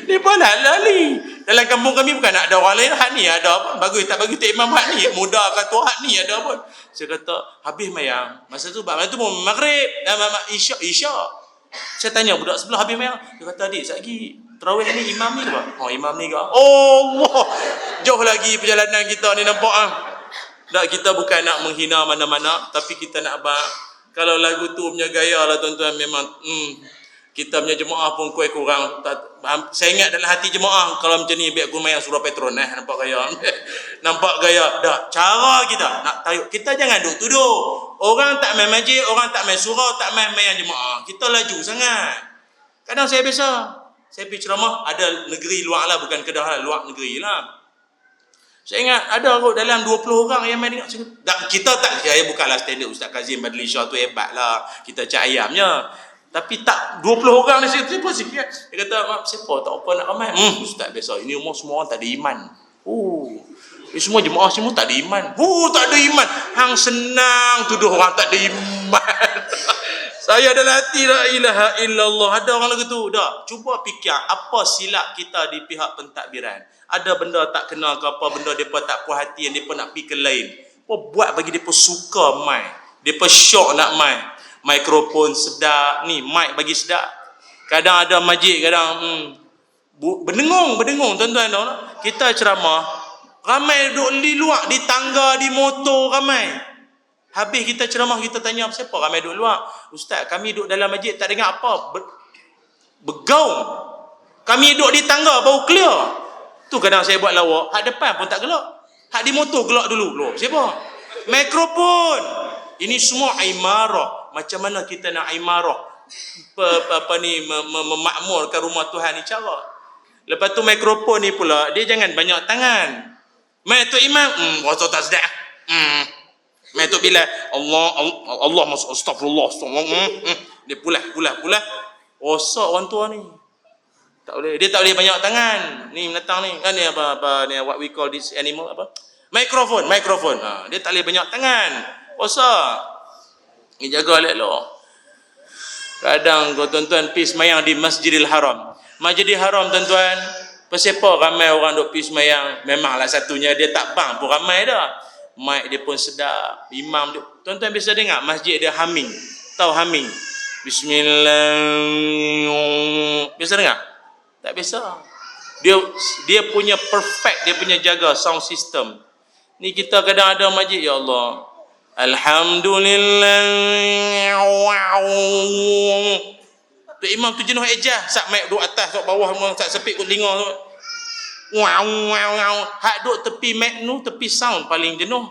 Mereka dah lali. Dalam kampung kami bukan nak ada orang lain. Hak ni ada apa? Bagus tak bagus tak imam hak ni. Muda kata hak ni ada apa? Saya kata habis mayang. Masa tu mau maghrib, isyak. Saya tanya budak sebelah habis mayang. Dia kata adik sekejap lagi tarawih ni imam ni ke apa? Oh imam ni ke? Allah. Jauh lagi perjalanan kita ni nampak ah. Tak, kita bukan nak menghina mana-mana, tapi kita nak kalau lagu tu punya gaya lah tuan-tuan, memang kita punya jemaah pun kurang. Saya ingat dalam hati jemaah, kalau macam ni biar aku main surah Petronas, nampak gaya. Nampak gaya. Dah, cara kita nak tarik, kita jangan duk tuduh. Orang tak main masjid, orang tak main surau, tak main jemaah. Kita laju sangat. Kadang saya biasa, saya pergi ceramah, ada negeri luar lah, bukan Kedah lah, luar negeri lah. Saya ingat ada kot dalam 20 orang yang main dengar. Kita tak, saya bukanlah standard Ustaz Kazim Badli Shah tu hebat lah. Kita cak ayamnya. Tapi tak 20 orang ni saya terima sikit. Dia kata, "Mak, siapa tak apa nak ramai?" Ustaz biasa. Ini umur semua orang tak ada iman. Ini semua jemaah semua tak ada iman. Tak ada iman. Hang senang tuduh orang tak ada iman. Saya dalam hati la ilaha illallah. Ada orang lagu tu. Dah, cuba fikir apa silap kita di pihak pentadbiran. Ada benda tak kenal ke apa, benda mereka tak puas hati yang mereka nak pergi ke lain. Apa buat bagi mereka suka mic. Mereka syok nak mic. Mikrofon sedap. Ni mic bagi sedap. Kadang ada masjid, kadang berdengung tuan-tuan. Kita ceramah, ramai duduk di luar, di tangga, di motor ramai. Habis kita ceramah, kita tanya siapa ramai duduk luar. Ustaz, kami duduk dalam masjid tak dengar apa. Bergaung. Kami duduk di tangga baru clear. Tu kadang saya buat lawak, hak depan pun tak gelak. Hak di motor gelak dulu. Loh, siapa? Mikrofon. Ini semua imarah. Macam mana kita nak imarah memakmurkan rumah Tuhan ni cara. Lepas tu mikrofon ni pula, dia jangan banyak tangan. Mai tu imam, rasa tak sedap. Mai tu bila Allah astagfirullah. Dia pulah. Rosak orang tua ni. Tak boleh. Dia tak boleh banyak tangan. Ni menatang ni. Ni apa ni what we call this animal apa? Mikrofon. Dia tak boleh banyak tangan. Rosak. Ni jaga elok-elok. Kadang kau tuan-tuan pergi semayang di Masjidil Haram. Masjidil Haram tuan-tuan, pasal ramai orang duk pergi semayang. Memanglah satunya dia tak bang pun ramai dah. Mic dia pun sedap. Imam dia. Tuan-tuan biasa dengar masjid dia humming. Tahu humming? Bismillah. Biasa dengar? Tak biasa. Dia punya perfect, dia punya jaga sound system. Ni kita kadang ada masjid, ya Allah. Alhamdulillah. Tu imam tu jenuh ejah, sak mic duduk atas, duduk bawah, sak sepik kat telinga tu. Hak duduk tepi mic tu, tepi sound paling jenuh.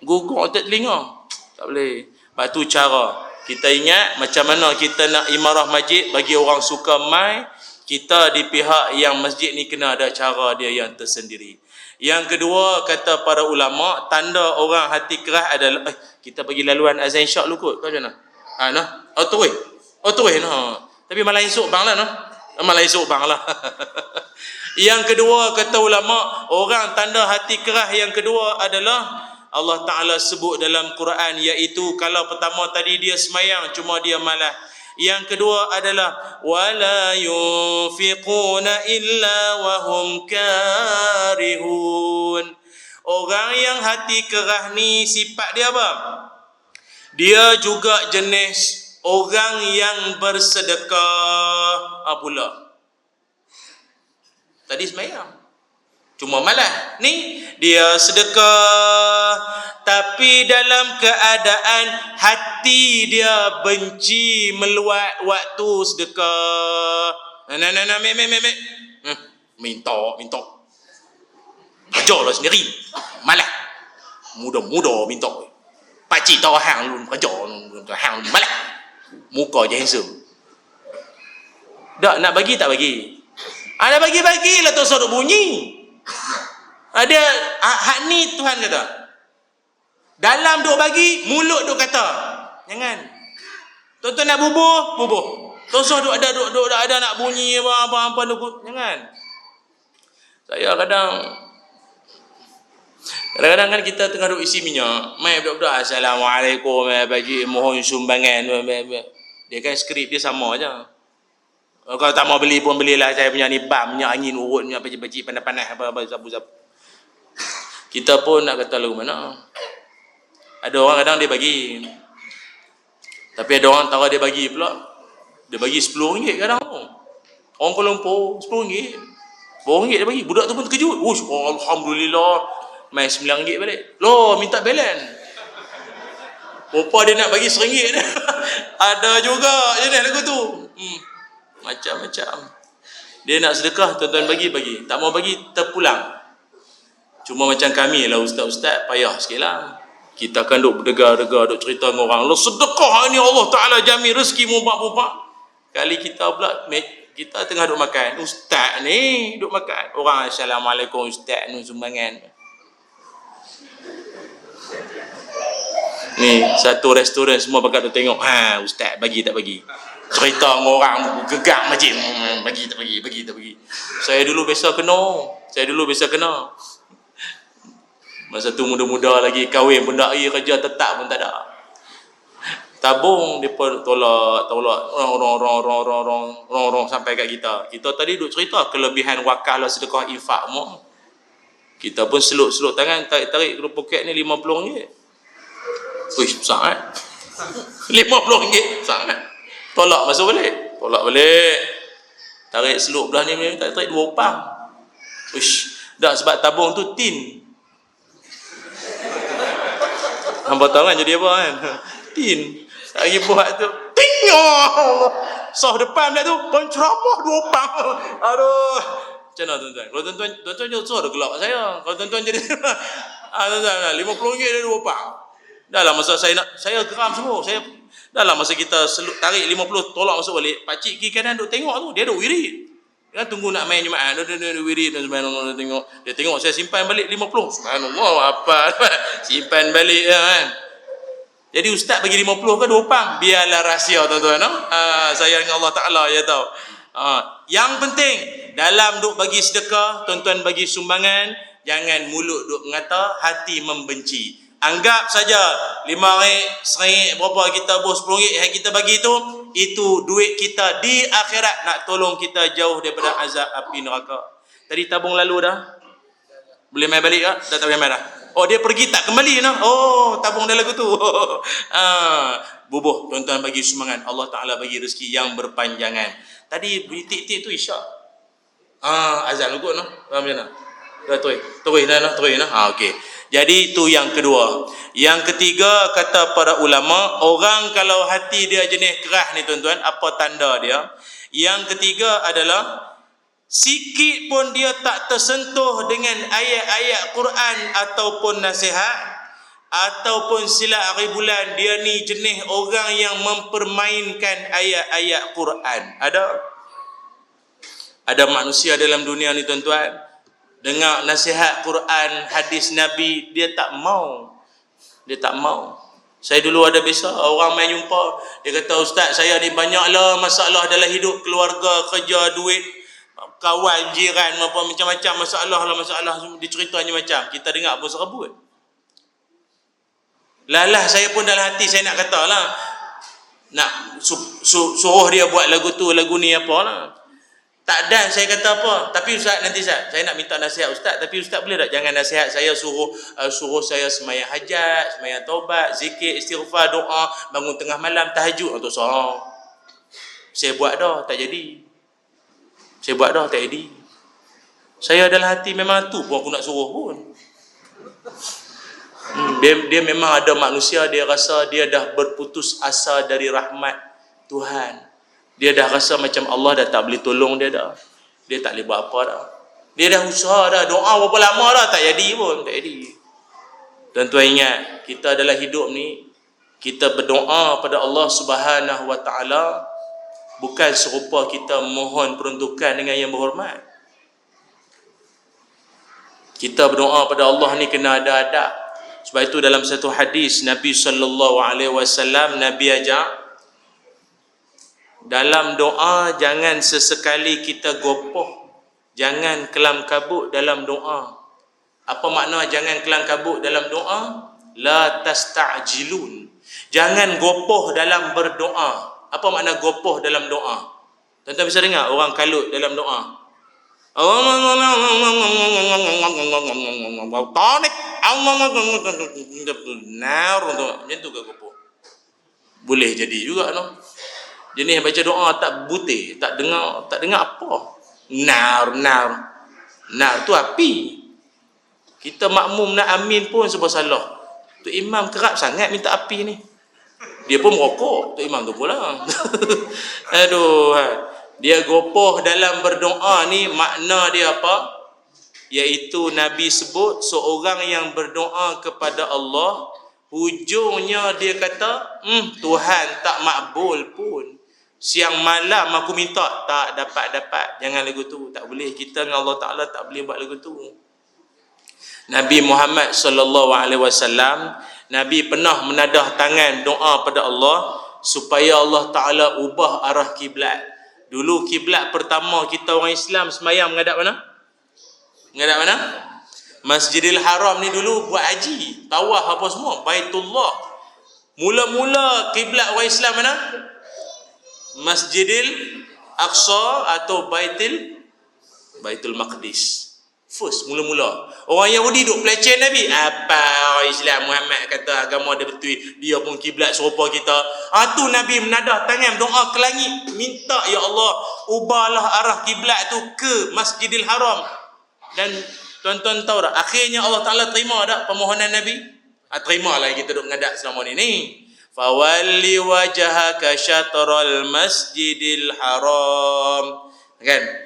Guguk atas telinga. Tak boleh. Lepas tu cara. Kita ingat macam mana kita nak imarah masjid bagi orang suka mic. Kita di pihak yang masjid ni kena ada cara dia yang tersendiri. Yang kedua, kata para ulama, tanda orang hati keras adalah kita bagi laluan azan syak lu kot. Kau macam mana? Terus. Tapi malah esok bang lah Malah esok bang lah. Yang kedua, kata ulama, orang tanda hati keras yang kedua adalah Allah Ta'ala sebut dalam Quran, iaitu kalau pertama tadi dia semayang cuma dia malas. Yang kedua adalah wala yunfiquna illa wa hum karihun. Orang yang hati keras ni sifat dia apa? Dia juga jenis orang yang bersedekah pula. Tadi semayang cuma malas. Ni dia sedekah tapi dalam keadaan hati dia benci meluat waktu sedekah. Minta. Kerjalah sendiri. Malas. Muda minta. Pakcik tahu hang lu kerja hang malas. Muka je handsome. Tak nak bagi tak bagi. Nak bagi-bagilah tu suruh bunyi. Ada hak ni Tuhan kata. Dalam duk bagi, mulut duk kata. Jangan. Tuan-tuan nak bubuh. Tosah duk ada nak bunyi apa duk. Jangan. Saya kadang-kadang kan kita tengah duk isi minyak, mai budak-budak assalamualaikum bagi mohon sumbangan. Dia kan skrip dia sama aja. Kalau tak mau beli pun belilah saya punya ni bam, minyak angin urut, minyak biji-biji panas-panas apa sabu-sabu. Kita pun nak kata lagu mana. Ada orang kadang dia bagi. Tapi ada orang tahu dia bagi pula. Dia bagi RM10 kadang tu. Orang Kuala Lumpur RM10. RM10 dia bagi. Budak tu pun terkejut. Alhamdulillah. Mai RM9 balik. Loh, minta balance. Rupa dia nak bagi RM1 dia. Ada juga jenis lagu tu. Macam-macam. Dia nak sedekah, tuan-tuan bagi. Tak mau bagi, terpulang. Cuma macam kami lah ustaz-ustaz, payah sikit lah. Kita kan duk berdegar-degar, duk cerita dengan orang. Sedekah ni Allah Ta'ala jamin rezeki mubak-mubak. Kali kita pula, kita tengah duk makan. Ustaz ni duk makan. Orang assalamualaikum ustaz ni sumbangan. Ni satu restoran semua bakat tu tengok. Ustaz bagi tak bagi. Cerita dengan orang gegak masjid. Bagi tak bagi. Saya dulu biasa kena. Masa tu muda-muda lagi, kahwin pun tak, kerja tetap pun tak ada. Tabung depa tolak orang sampai kat kita. Kita tadi duk cerita kelebihan wakaf lah, sedekah, infak semua. Kita pun seluk-seluk tangan, tarik ke poket ni RM50. Uish, besar kan? RM50 besar kan? Tolak masuk balik. Tarik seluk belah ni, tarik 2 upang. Uish, dah sebab tabung tu tin. Hamba tahu kan jadi apa kan? Tin. Lagi buat tu. Ting. Soh depan dia tu. Penceramah 2 upang. Aduh. Macam mana tuan-tuan? Kalau tuan-tuan jauh ada gelap saya. Kalau tuan-tuan jadi tuan-tuan RM50 dia 2 upang. Dah lah masa saya geram semua. Dah lah masa kita tarik 50 tolak masuk balik. Pakcik kiri kanan duk tengok tu. Dia duk wirid. Dia tunggu nak main Jumaat. Dia wirid dan subhanallah dia tengok saya simpan balik 50. Subhanallah apa. Simpan balik kan. Jadi ustaz bagi 50 ke 2 upang? Biarlah rahsia tuan-tuan. Saya dengan Allah Ta'ala ya tahu. Yang penting dalam duk bagi sedekah, tuan-tuan bagi sumbangan, jangan mulut duk mengata, hati membenci. Anggap saja RM5, RM1, berapa kita bos RM10 yang kita bagi itu duit kita di akhirat nak tolong kita jauh daripada azab api neraka. Tadi tabung lalu dah. Boleh main balik tak? Dah tak boleh main dah. Oh, dia pergi tak kembali nah. Oh, tabung dah lagu tu. Bubuh tuan-tuan bagi sumbangan, Allah Taala bagi rezeki yang berpanjangan. Tadi titik-titik tu isyak. Azan lugut noh. Faham macam mana? Dah terus dah. Okey. Jadi itu yang kedua. Yang ketiga kata para ulama, orang kalau hati dia jenis keras ni tuan-tuan, apa tanda dia? Yang ketiga adalah sikit pun dia tak tersentuh dengan ayat-ayat Quran ataupun nasihat ataupun silat hari bulan, dia ni jenis orang yang mempermainkan ayat-ayat Quran. Ada manusia dalam dunia ni tuan-tuan, dengar nasihat Quran, hadis Nabi, dia tak mau. Saya dulu ada biasa orang main jumpa, dia kata ustaz saya ni banyaklah masalah dalam hidup, keluarga, kerja, duit, kawan, jiran, macam-macam masalah diceritanya macam kita dengar pun serebut. Lalah saya pun dalam hati saya nak kata lah, nak suruh dia buat lagu tu, lagu ni apalah. Tak dan saya kata apa, tapi ustaz nanti saya nak minta nasihat ustaz, tapi ustaz boleh tak jangan nasihat saya suruh saya sembahyang hajat, sembahyang taubat, zikir, istighfar, doa, bangun tengah malam, tahajud untuk seorang. Saya buat dah tak jadi. Saya dalam hati memang tu pun aku nak suruh pun. Dia memang ada manusia, dia rasa dia dah berputus asa dari rahmat Tuhan. Dia dah rasa macam Allah dah tak boleh tolong dia dah. Dia tak boleh buat apa dah. Dia dah usaha dah, doa berapa lama dah tak jadi pun, tak jadi. Tuan-tuan ingat, kita dalam hidup ni kita berdoa pada Allah Subhanahu Wa Taala bukan serupa kita mohon peruntukan dengan yang berhormat. Kita berdoa pada Allah ni kena ada adab. Sebab itu dalam satu hadis Nabi SAW, Nabi ajak dalam doa jangan sesekali kita gopoh, jangan kelam kabut dalam doa. Apa makna jangan kelam kabut dalam doa? La tasta'jilun. Jangan gopoh dalam berdoa. Apa makna gopoh dalam doa? Tuan-tuan bisa dengar orang kalut dalam doa. Tarik macam tu ke gopoh? Boleh jadi juga no. Jenis baca doa tak butir, tak dengar apa. Nar tu api. Kita makmum nak amin pun sebab salah. Tu imam kerap sangat minta api ni. Dia pun merokok, tu imam tu pula. Aduh. Dia gopoh dalam berdoa ni makna dia apa? Iaitu Nabi sebut seorang yang berdoa kepada Allah, hujungnya dia kata, Tuhan tak makbul pun. Siang malam aku minta, tak dapat. Jangan lagu tu, tak boleh. Kita dengan Allah Ta'ala tak boleh buat lagu tu. Nabi Muhammad SAW, Nabi pernah menadah tangan doa pada Allah supaya Allah Ta'ala ubah arah kiblat. Dulu kiblat pertama kita orang Islam semayang menghadap mana? Menghadap mana? Masjidil Haram ni dulu buat haji, tawaf apa semua, Baitullah. Mula-mula kiblat orang Islam mana? Masjidil Aqsa atau Baitul Maqdis. First, mula-mula. Orang Yahudi duk pelacen Nabi. Apa orang Islam Muhammad kata agama dia betul. Dia pun kiblat serupa kita. Tu Nabi menadah tangan doa ke langit. Minta, ya Allah, ubahlah arah kiblat tu ke Masjidil Haram. Dan tuan-tuan tahu tak? Akhirnya Allah Ta'ala terima tak permohonan Nabi? Terima lah kita duk mengadak selama ni. Fawalli wajhaka syatral Masjidil Haram. Kan?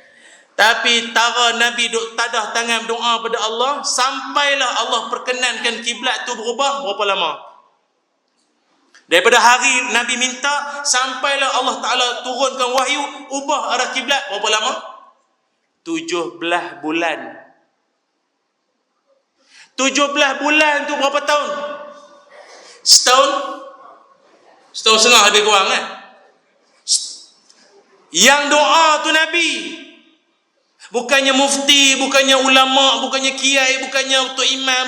Tapi tara Nabi duk tadah tangan doa pada Allah, sampailah Allah perkenankan kiblat tu berubah berapa lama? Daripada hari Nabi minta sampailah Allah Ta'ala turunkan wahyu ubah arah kiblat berapa lama? 17 bulan. 17 bulan tu berapa tahun? Setahun setengah lebih kurang kan? Yang doa tu Nabi, bukannya mufti, bukannya ulama, bukannya kiai, bukannya tok imam,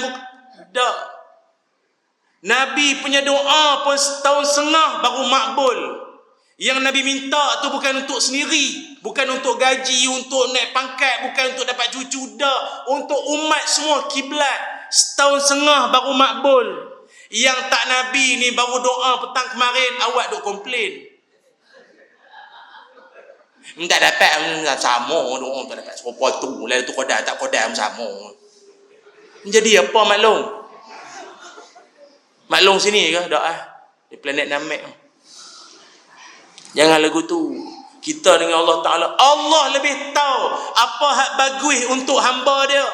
tak. Nabi punya doa pun setahun setengah baru makbul. Yang Nabi minta tu bukan untuk sendiri, bukan untuk gaji, untuk naik pangkat, bukan untuk dapat cucu, dah. Untuk umat semua kiblat. Setahun setengah baru makbul. Yang tak Nabi ni baru doa petang kemarin, awak duk komplain. Tak dapat sama doa, tak dapat serupa tu lah, tu kodam tak kodam sama. Jadi apa maklum sini ke dak di planet Namek. Jangan lagu tu. Kita dengan Allah Ta'ala, Allah lebih tahu apa hak bagus untuk hamba dia.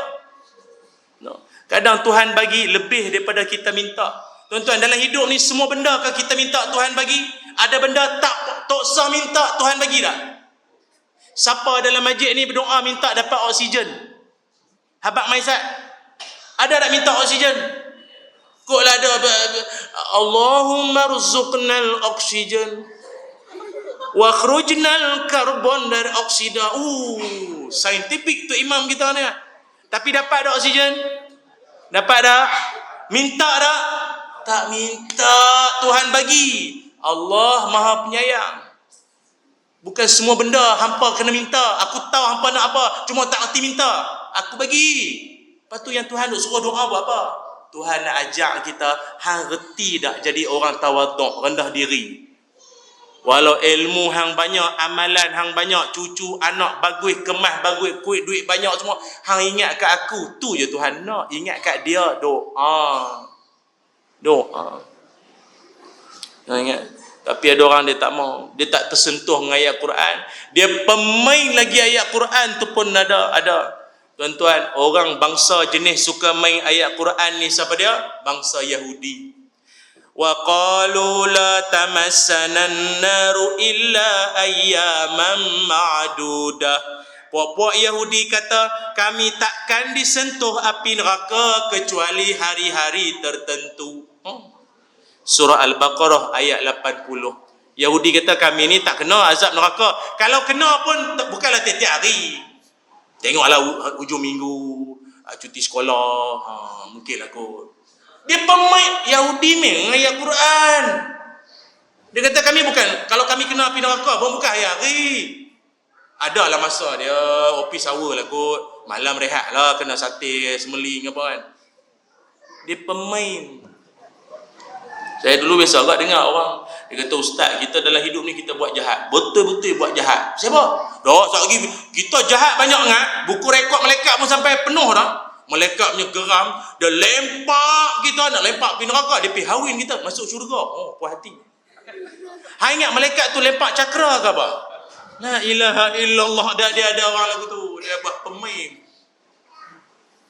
No. Kadang Tuhan bagi lebih daripada kita minta. Tuan-tuan, dalam hidup ni semua benda kan kita minta Tuhan bagi? Ada benda tak usah minta Tuhan bagi tak? Siapa dalam masjid ni berdoa minta dapat oksigen? Habaq Maizat. Ada tak minta oksigen? Koklah ada Allahumma rzuqnal oksigen wa akhrujnal karbon dari oksida. Saintifik tu imam kita ni. Tapi dapat tak oksigen? Dapat tak? Minta tak? Tak minta, Tuhan bagi. Allah Maha Penyayang. Bukan semua benda hampa kena minta. Aku tahu hampa nak apa, cuma tak erti minta. Aku bagi. Lepas tu yang Tuhan nak suruh doa buat apa? Tuhan nak ajak kita, hang reti tak jadi orang tawaduk, rendah diri. Walau ilmu hang banyak, amalan hang banyak, cucu, anak bagus, kemas bagus, kuih, duit banyak semua, hang ingat kat aku, tu je Tuhan nak. Ingat kat dia, doa. Hang ingat. Tapi ada orang dia tak mau, dia tak tersentuh dengan ayat Quran. Dia pemain lagi ayat Quran tu pun ada. Tuan-tuan, orang bangsa jenis suka main ayat Quran ni siapa dia? Bangsa Yahudi. Wa qalu la tamassana an-naru illa ayyaman ma'dudah. Puak-puak Yahudi kata, kami takkan disentuh api neraka kecuali hari-hari tertentu. Surah Al-Baqarah ayat 80. Yahudi kata kami ni tak kena azab neraka. Kalau kena pun bukanlah tiap-tiap hari. Tengoklah hujung minggu, cuti sekolah, mungkinlah kot. Dia pemain Yahudi ni ayat Quran. Dia kata kami bukan, kalau kami kena api neraka pun bukan hari-hari. Adalah masa dia office hour lah kot, malam rehat lah, kena sate semeling apa kan. Dia pemain. Saya dulu biasa agak dengar orang, dia kata ustaz kita dalam hidup ni kita buat jahat, betul-betul buat jahat. Siapa? Dah sekejap lagi kita jahat banyak sangat, buku rekod malaikat pun sampai penuh dah. Malaikat punya geram, dia lempak kita, nak lempak pergi neraka, dia pergi hawin kita masuk syurga. Oh, puas hati. Hai ingat malaikat tu lempak cakra ke apa? La ilaha illallah. Dia ada orang lagu tu, dia buat pemain.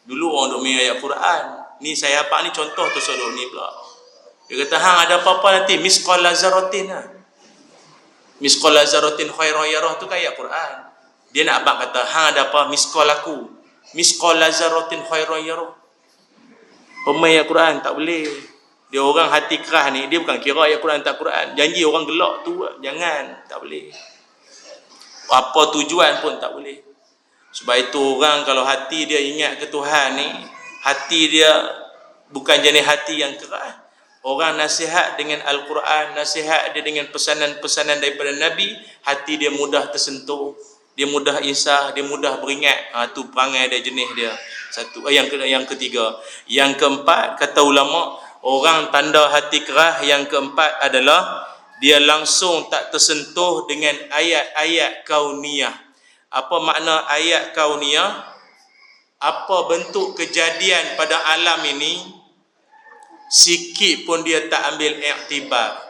Dulu orang duk main ayat Quran. Ni saya apa ni contoh tu sodok ni pula. Dia kata hang ada apa-apa nanti misqal lazaratin lah. Misqal lazaratin khairan yarah tu kan ayat Quran. Dia nak abang kata hang ada apa misqal aku. Misqal lazaratin khairan yarah. Pemain ayat Quran tak boleh. Dia orang hati keras ni, dia bukan kira ayat Quran tak Quran. Janji orang gelak tu jangan, tak boleh. Apa tujuan pun tak boleh. Sebab itu orang kalau hati dia ingat ke Tuhan ni, hati dia bukan jenis hati yang keras. Orang nasihat dengan Al-Quran, nasihat dia dengan pesanan-pesanan daripada Nabi, hati dia mudah tersentuh, dia mudah insah, dia mudah beringat. Tu perangai dia, jenis dia. Satu. Yang ketiga. Yang keempat, kata ulama, orang tanda hati keras yang keempat adalah dia langsung tak tersentuh dengan ayat-ayat kauniyah. Apa makna ayat kauniyah? Apa bentuk kejadian pada alam ini, sikit pun dia tak ambil iktibar.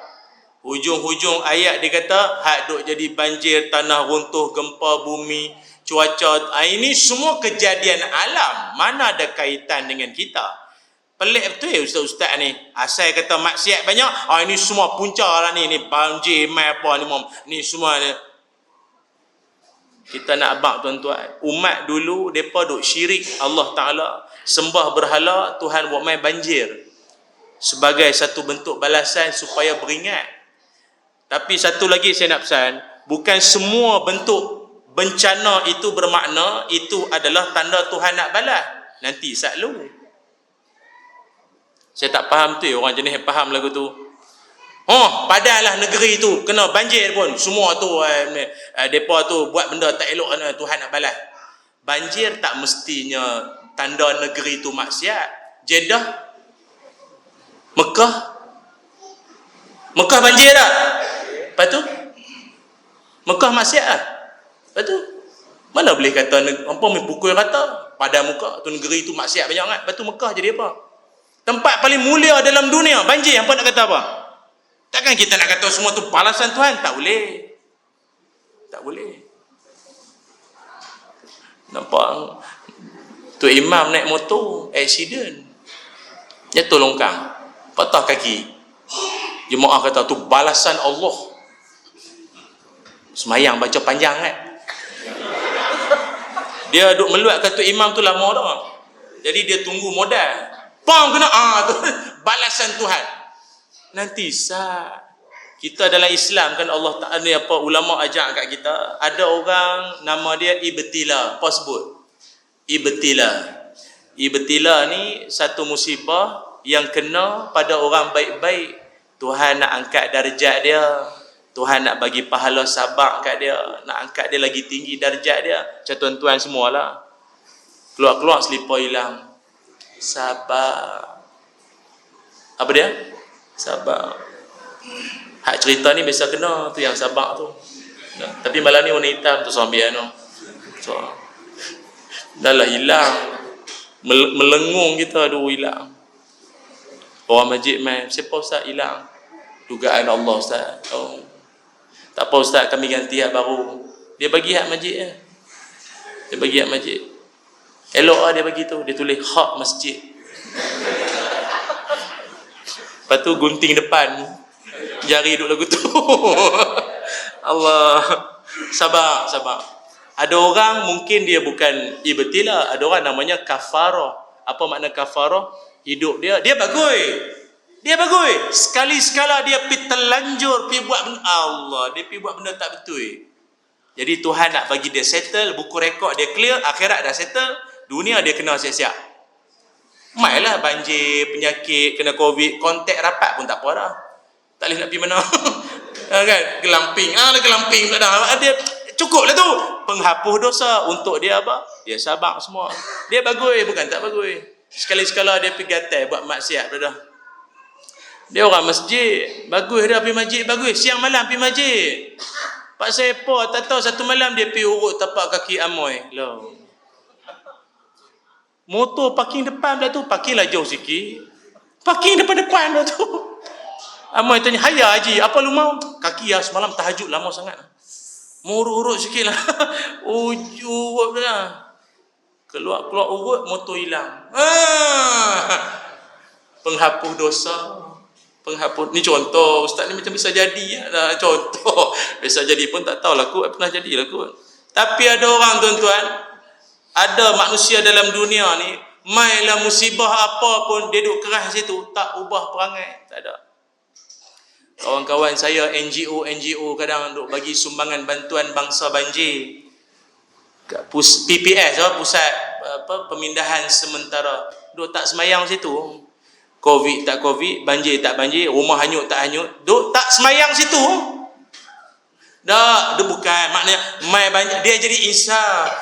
Hujung-hujung ayat dia kata, hak duk jadi banjir, tanah runtuh, gempa bumi, cuaca. Ini semua kejadian alam. Mana ada kaitan dengan kita? Pelik betul ya ustaz-ustaz ni. Asal kata maksiat banyak, ini semua punca lah ni banjir, mai apa ni semua ni. Kita nak abang tuan-tuan, umat dulu depa duk syirik Allah Taala, sembah berhala, Tuhan buat mai banjir sebagai satu bentuk balasan supaya beringat. Tapi satu lagi saya nak pesan, bukan semua bentuk bencana itu bermakna itu adalah tanda Tuhan nak balas. Nanti selalu saya tak faham tu orang jenis yang faham lagu tu. Padahallah negeri tu kena banjir pun semua tu depa tu buat benda tak elok, Tuhan nak balas. Banjir tak mestinya tanda negeri tu maksiat. Jeddah, Mekah banjir dah. Lepas tu Mekah maksiat lah. Lepas tu mana boleh kata apa pukul rata pada muka tu negeri tu maksiat banyak sangat. Lepas tu Mekah jadi apa? Tempat paling mulia dalam dunia, banjir, apa nak kata apa? Takkan kita nak kata semua tu balasan Tuhan? Tak boleh. Tak boleh. Nampak tu imam naik motor, accident, jatuh longkang, patah kaki. Jemaah kata tu balasan Allah. Semayang baca panjang kan? Dia duk meluat kata imam tu lama dah. Jadi dia tunggu modal. Pam kena tu balasan Tuhan. Nanti kita dalam Islam kan Allah Taala ni apa ulama ajar kat kita, ada orang nama dia ibtila. Apa sebut? Ibtila ni satu musibah yang kena pada orang baik-baik. Tuhan nak angkat darjat dia, Tuhan nak bagi pahala sabar kat dia, nak angkat dia lagi tinggi darjat dia. Macam tuan-tuan semualah. Keluar-keluar selipar hilang. Sabar. Apa dia? Sabar. Hak cerita ni biasa kena tu yang sabar tu. Tapi malam ni warna hitam tu sambil so, dah lah hilang. Melengung kita hilang. Orang masjid main, siapa ustaz hilang? Dugaan Allah ustaz. Tak apa ustaz, kami ganti hak baru. Dia bagi hak masjid Dia bagi hak masjid. Elok dia bagi tu, dia tulis hak masjid. Lepas tu gunting depan, jari duk lagu tu. Allah. Sabar. Ada orang mungkin dia bukan ibtilah, ada orang namanya kafarah. Apa makna kafarah? Hidup dia bagus. Sekali-sekala dia pergi terlanjur, pergi buat benda Allah, dia pergi buat benda tak betul. Jadi Tuhan nak bagi dia settle, buku rekod dia clear, akhirat dah settle, dunia dia kena siap-siap. Mailah banjir, penyakit, kena COVID, kontak rapat pun tak apa dah. Tak boleh nak pergi mana. Kan? Gelamping pula dah. Dia cukup lah tu. Penghapus dosa untuk dia apa? Dia sabar semua. Dia bagus, bukan tak bagus. Sekali-sekala dia pergi gatai buat maksiat dah. Dia orang masjid, bagus dah pergi masjid, bagus. Siang malam pergi masjid. Pak Sepa tak tahu satu malam dia pergi urut tapak kaki Amoy. Loh. Motor parking depan dah tu, parkinglah jauh sikit. Parking depan dah tu. Amoy tanya, "Hayya Haji, apa lu mau?" "Kaki ya, semalam tahajud lama sangat." Mau urut sikit lah. Urut dah. Keluar urut, motor hilang. Penghapus dosa. Ni contoh, ustaz ni macam bisa jadi lah, contoh. Bisa jadi pun tak tahulah kot, pernah jadilah kot. Tapi ada orang tuan-tuan, ada manusia dalam dunia ni, mailah musibah apa pun dia duduk keras situ, tak ubah perangai, tak ada. Kawan-kawan saya NGO kadang duk bagi sumbangan bantuan bangsa banjir. PPS pusat pemindahan sementara. Duk tak semayang situ. Covid tak Covid, banjir tak banjir, rumah hanyut tak hanyut, duk tak semayang situ. Dah, dia bukan maknanya mai banjir dia jadi insaf.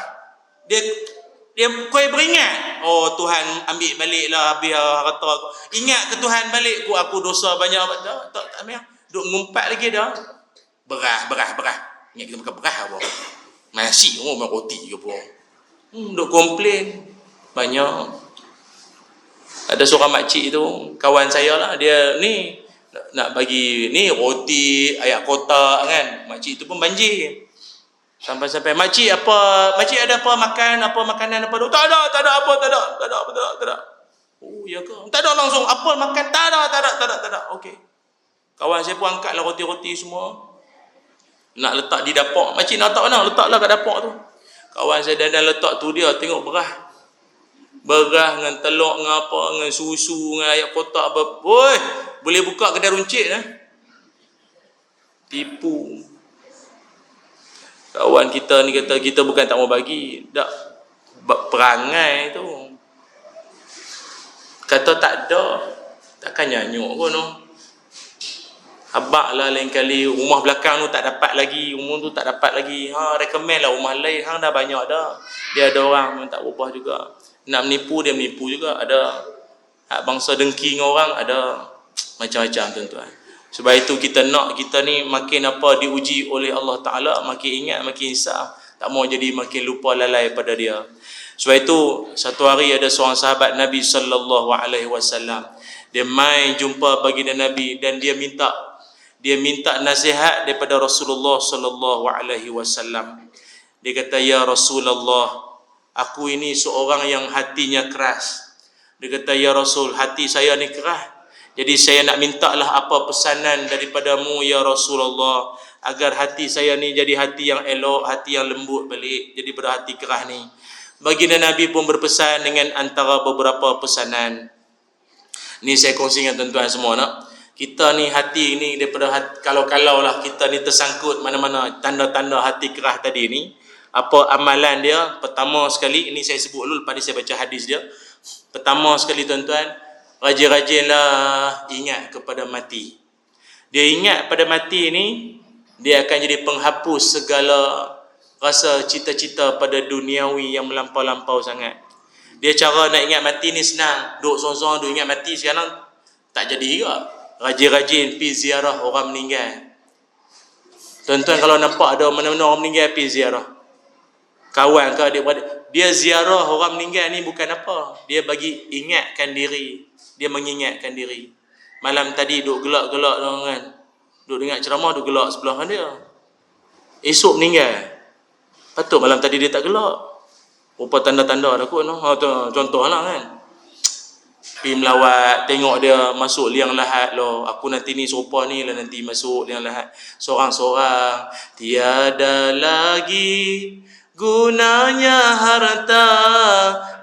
Dia kau beringat, oh Tuhan ambil baliklah habis harta aku. Ingat ke Tuhan balik aku dosa banyak tak semayang. Duk ngumpat lagi dah. Berah. Ingat kita makan berah apa? Nasi makan roti ke apa? Duk komplain banyak. Ada seorang makcik tu, kawan saya lah, dia ni nak bagi ni roti, ayak kotak kan. Makcik tu pun banjir. Sampai makcik ada apa makan, apa makanan apa? Tak ada. Oh ya ke? Tak ada langsung apa makan, tak ada. Okey. Kawan saya pun angkatlah roti-roti semua. Nak letak di dapur. Makcik nak letak mana? Letaklah kat dapur tu. Kawan saya dan letak tu, dia tengok berah dengan telur, dengan apa, dengan susu, dengan ayak kotak apa. Woi, boleh buka kedai runcit tipu. Kawan kita ni kata kita bukan tak mau bagi, dak perangai tu. Kata tak ada, takkan nyanyuk pun no. Habaq lah lain kali rumah belakang tu tak dapat lagi, recommend lah rumah lain, hang dah banyak dah. Dia ada orang yang tak berubah juga. Nak menipu, dia menipu juga. Ada hak bangsa dengki dengan orang, ada macam-macam tuan-tuan. Sebab itu kita ni makin diuji oleh Allah Ta'ala, makin ingat, makin insaf. Tak mau jadi makin lupa lalai pada dia. Sebab itu satu hari ada seorang sahabat Nabi sallallahu alaihi wasallam. Dia mai jumpa baginda Nabi dan dia minta nasihat daripada Rasulullah sallallahu alaihi wasallam. Dia kata, "Ya Rasulullah, aku ini seorang yang hatinya keras." Dia kata, "Ya Rasul, hati saya ni keras. Jadi saya nak mintalah apa pesanan daripadamu ya Rasulullah, agar hati saya ni jadi hati yang elok, hati yang lembut balik, jadi pada hati keras ni." Baginda Nabi pun berpesan dengan antara beberapa pesanan. Ni saya kongsi dengan tuan-tuan semua nak. Kita ni hati ni daripada hati, kalau lah kita ni tersangkut mana-mana tanda-tanda hati keras tadi ni, apa amalan dia? Pertama sekali, ini saya sebut dulu, lepas ni saya baca hadis dia. Pertama sekali tuan-tuan, rajin-rajinlah ingat kepada mati. Dia ingat pada mati ni, dia akan jadi penghapus segala rasa cita-cita pada duniawi yang melampau-lampau sangat. Dia cara nak ingat mati ni senang. Duk sorang-sorang duk ingat mati sekarang tak jadi juga. Rajin-rajin pergi ziarah orang meninggal. Tuan-tuan kalau nampak ada mana-mana orang meninggal, pergi ziarah. Kawan ke adik-beradik, dia ziarah orang meninggal ni bukan apa, dia bagi ingatkan diri, dia mengingatkan diri. Malam tadi duk gelak-gelak kan, duk dengar ceramah, duk gelak sebelah dia, esok meninggal. Patut malam tadi dia tak gelak, rupa tanda-tanda dah kot no. Contoh lah kan. Pergi melawat, tengok dia masuk liang lahat loh. Aku nanti ni serupa ni lah, nanti masuk liang lahat seorang-seorang. Tiada lagi gunanya harta,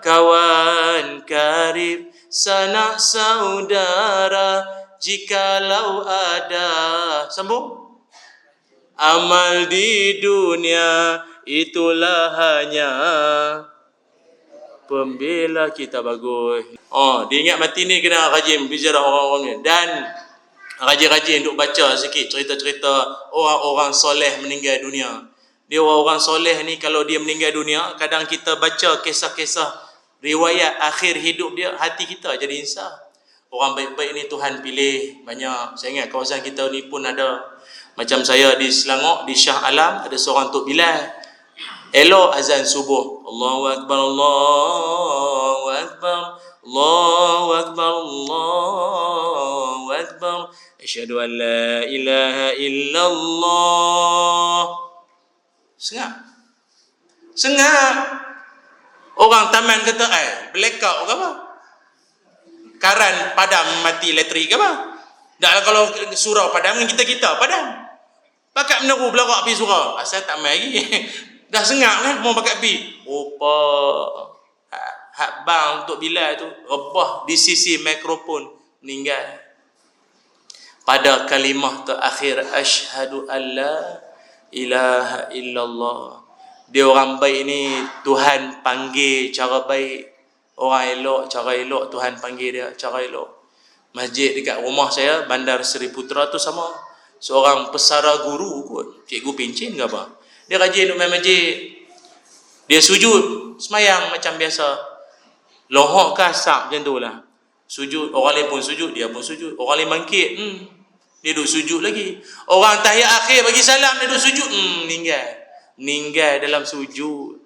kawan karib sanak saudara, jikalau ada, sambung, amal di dunia itulah hanya pembela kita. Bagus. Dia ingat mati ni kena rajin bicara orang-orang ni. Dan rajin-rajin duk baca sikit cerita-cerita orang-orang soleh meninggal dunia. Dia orang-orang soleh ni kalau dia meninggal dunia, kadang kita baca kisah-kisah riwayat akhir hidup dia, hati kita jadi insaf. Orang baik-baik ni Tuhan pilih banyak. Saya ingat kawasan kita ni pun ada. Macam saya di Selangor, di Shah Alam, ada seorang Tok Bilal. Elok azan subuh, Allahu Akbar, Allahu Akbar, Allahu Akbar, Allahu Akbar, asyhadu an la ilaha illallah. Sengak. Orang taman kata, blackout ke apa? Karan padam, mati elektrik ke apa? Dah kalau surau padam, kita padam. Pakat meneru belarak pergi surau. Asal tak main lagi. Dah sengak kan, mau pakat pergi. Rupa hak bang untuk Bilal tu rebah di sisi mikrofon, meninggal. Pada kalimah terakhir, asyhadu alla ilaha illallah. Dia orang baik ni Tuhan panggil cara baik. Orang elok cara elok, Tuhan panggil dia cara elok. Masjid dekat rumah saya, Bandar Seri Putra tu sama. Seorang pesara guru kot, cikgu pencin ke apa. Dia rajin duduk main masjid. Dia sujud semayang macam biasa. Lohok kasak macam tu lah. Sujud, orang lain pun sujud, dia pun sujud. Orang lain bangkit, dia duduk sujud lagi. Orang tahiyat akhir bagi salam, dia duduk sujud, meninggal dalam sujud.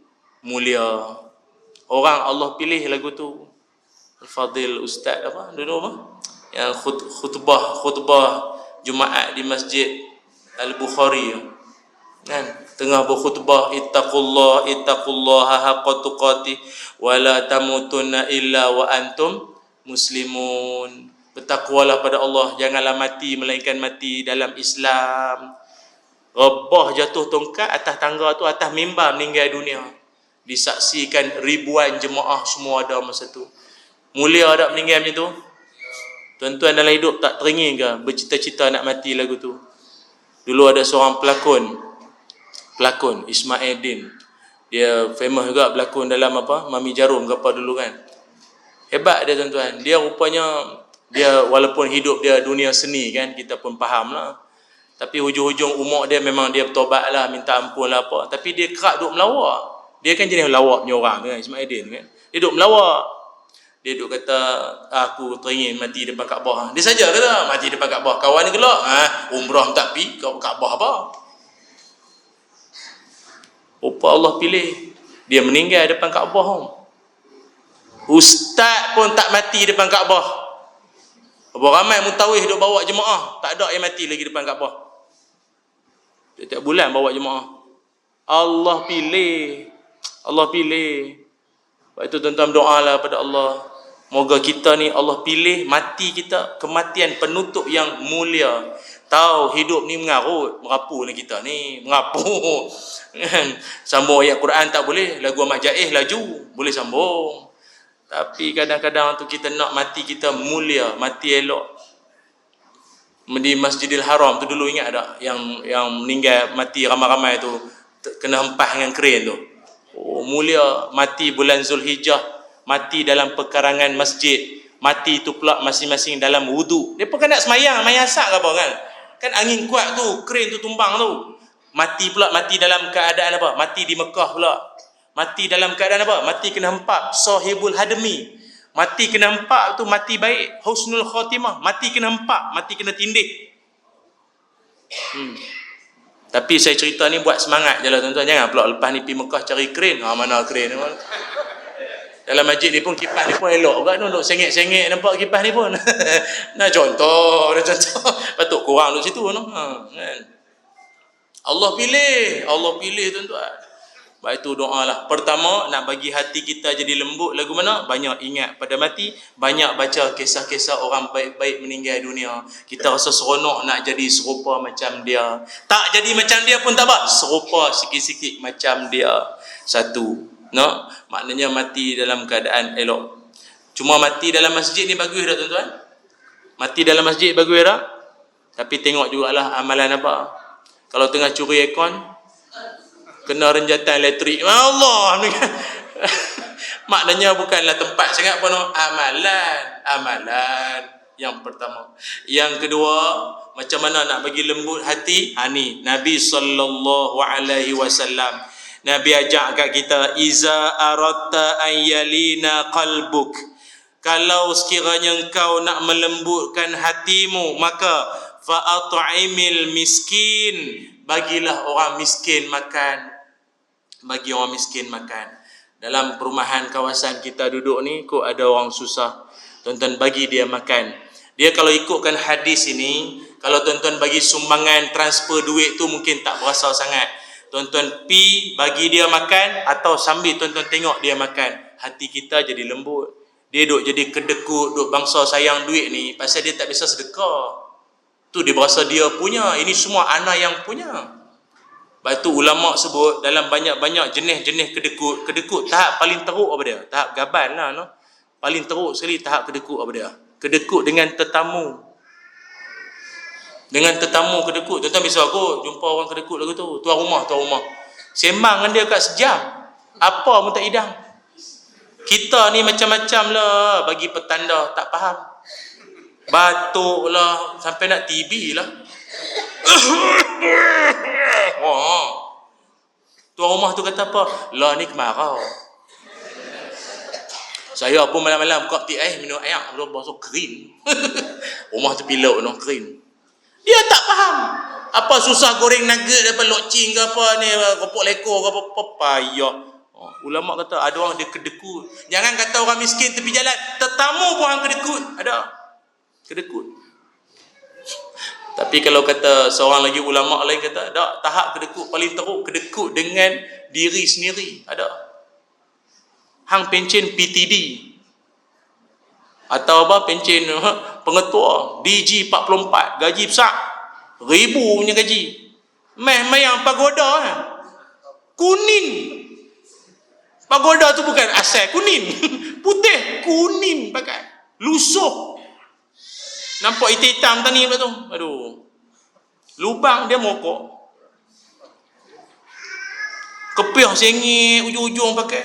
Mulia. Orang Allah pilih lagu tu. Al-Fadil Ustaz apa? Dulu apa? Yang khutbah Jumaat di Masjid Al-Bukhari kan, tengah berkhutbah, ittaqullaha haqqa tuqatih wa la tamutunna illa wa antum muslimun. Bertakwalah pada Allah, janganlah mati melainkan mati dalam Islam. Rebah jatuh tongkat atas tangga tu, atas mimbar, meninggal dunia. Disaksikan ribuan jemaah semua ada masa tu. Mulia tak meninggal macam tu? Tuan-tuan dalam hidup tak teringin ke bercita-cita nak mati lagu tu? Dulu ada seorang pelakon Ismail Din. Dia famous juga berlakon dalam apa? Mami Jarum ke apa dulu kan. Hebat dia tuan-tuan. Dia rupanya, dia walaupun hidup dia dunia seni kan, kita pun faham lah. Tapi hujung-hujung umur dia memang dia bertobat lah, minta ampun lah apa. Tapi dia kerap duduk melawak. Dia kan jenis melawak punya orang kan, Ismail Din kan. Dia duduk melawak. Dia duduk kata, aku teringin mati depan Kaabah. Dia saja kata, mati depan Kaabah. Kawan ni gelak, umrah tak pi, Kaabah apa? Rupa Allah pilih. Dia meninggal depan Kaabah. Ustaz pun tak mati depan Kaabah. Berapa ramai mutawih duk bawa jemaah, tak ada yang mati lagi depan Kaabah. Setiap bulan bawa jemaah. Allah pilih. Allah pilih. Sebab itu tuan-tuan doalah pada Allah. Moga kita ni Allah pilih mati kita kematian penutup yang mulia. Tahu hidup ni mengarut, merapu ni kita ni, merapu. Sambung ayat Quran tak boleh, lagu Ahmad Jaiz laju, boleh sambung. Tapi kadang-kadang tu kita nak mati kita mulia, mati elok. Di Masjidil Haram tu dulu ingat tak yang meninggal mati ramai-ramai tu kena hempah dengan kren tu. Oh mulia, mati bulan Zulhijjah, mati dalam pekarangan masjid, mati tu pula masing-masing dalam wudu. Depa kan nak semayang, main asak ke apa kan? Kan angin kuat tu, kren tu tumbang tu. Mati pula, mati dalam keadaan apa? Mati di Mekah pula. Mati dalam keadaan apa? Mati kena hempap, sahibul hadmi. Mati kena hempap tu mati baik, husnul khatimah. Mati kena hempap, mati kena tindih. Tapi saya cerita ni buat semangat je lah tuan-tuan. Jangan pula lepas ni pergi Mekah cari kren. Mana kren ni? Dalam masjid ni pun kipas ni pun elok kan, duduk sengit-sengit nampak kipas ni pun. Nah contoh. Patut kurang duduk situ no. Kan? Allah pilih tuan-tuan. Sebab itu doa lah. Pertama, nak bagi hati kita jadi lembut lagu mana? Banyak ingat pada mati, banyak baca kisah-kisah orang baik-baik meninggal dunia. Kita rasa seronok nak jadi serupa macam dia. Tak jadi macam dia pun tak apa, serupa sikit-sikit macam dia. Satu, no? Maknanya mati dalam keadaan elok. Cuma mati dalam masjid ni bagus tak tuan-tuan? Mati dalam masjid bagus tak? Tapi tengok jugalah amalan apa. Kalau tengah curi aircon, kena renjatan elektrik, Allah. Maknanya bukanlah tempat sangat pun, amalan yang pertama. Yang kedua, macam mana nak bagi lembut hati? Ni Nabi SAW, Nabi ajak kat kita, iza aratta an yalina qalbuk, kalau sekiranya engkau nak melembutkan hatimu, maka fa at'imil miskin, bagilah orang miskin makan. Bagi orang miskin makan. Dalam perumahan kawasan kita duduk ni, kok ada orang susah, tuan-tuan bagi dia makan. Dia kalau ikutkan hadis ini, kalau tuan-tuan bagi sumbangan transfer duit tu mungkin tak berasa sangat. Tuan-tuan pi bagi dia makan, atau sambil tuan-tuan tengok dia makan, hati kita jadi lembut. Dia duk jadi kedekut, duk bangsa sayang duit ni pasal dia tak bisa sedekah. Tu dia berasa dia punya, ini semua anak yang punya. Sebab tu ulama' sebut dalam banyak-banyak jenis-jenis kedekut. Kedekut tahap paling teruk apa dia? Tahap gaban lah, no? Paling teruk sekali tahap kedekut apa dia? Kedekut dengan tetamu. Dengan tetamu kedekut. Tuan-tuan bisa aku jumpa orang kedekut lagu tu. Tuan rumah. Sembang dengan dia kat sejam, apa pun tak hidang. Kita ni macam-macam lah bagi petanda, tak faham. Batuk lah, sampai nak TB lah. Tuan rumah tu kata apa? Lah ni kemarau. Saya pun malam-malam buka peti air, minum air, basuh kering. Rumah tu pilok no, kering. Dia tak faham. Apa susah goreng nugget apa locing ke apa ni, kopok lekor ke apa payah. Ulama kata ada orang dia kedekut. Jangan kata orang miskin tepi jalan, tetamu pun orang kedekut. Ada kedekut. Tapi kalau kata seorang lagi ulama lain kata, tak, tahap kedekut paling teruk kedekut dengan diri sendiri. Ada. Hang pencen PTD. Atau apa pencen pengetua DG 44, gaji besar. Ribu punya gaji. Meh yang pagoda kuning. Pagoda tu bukan asal kuning. Putih kuning pakai. Lusuh. Nampak hitam tani pula tu. Aduh. Lubang dia mokok. Kepiah sengit ujung-ujung pakai.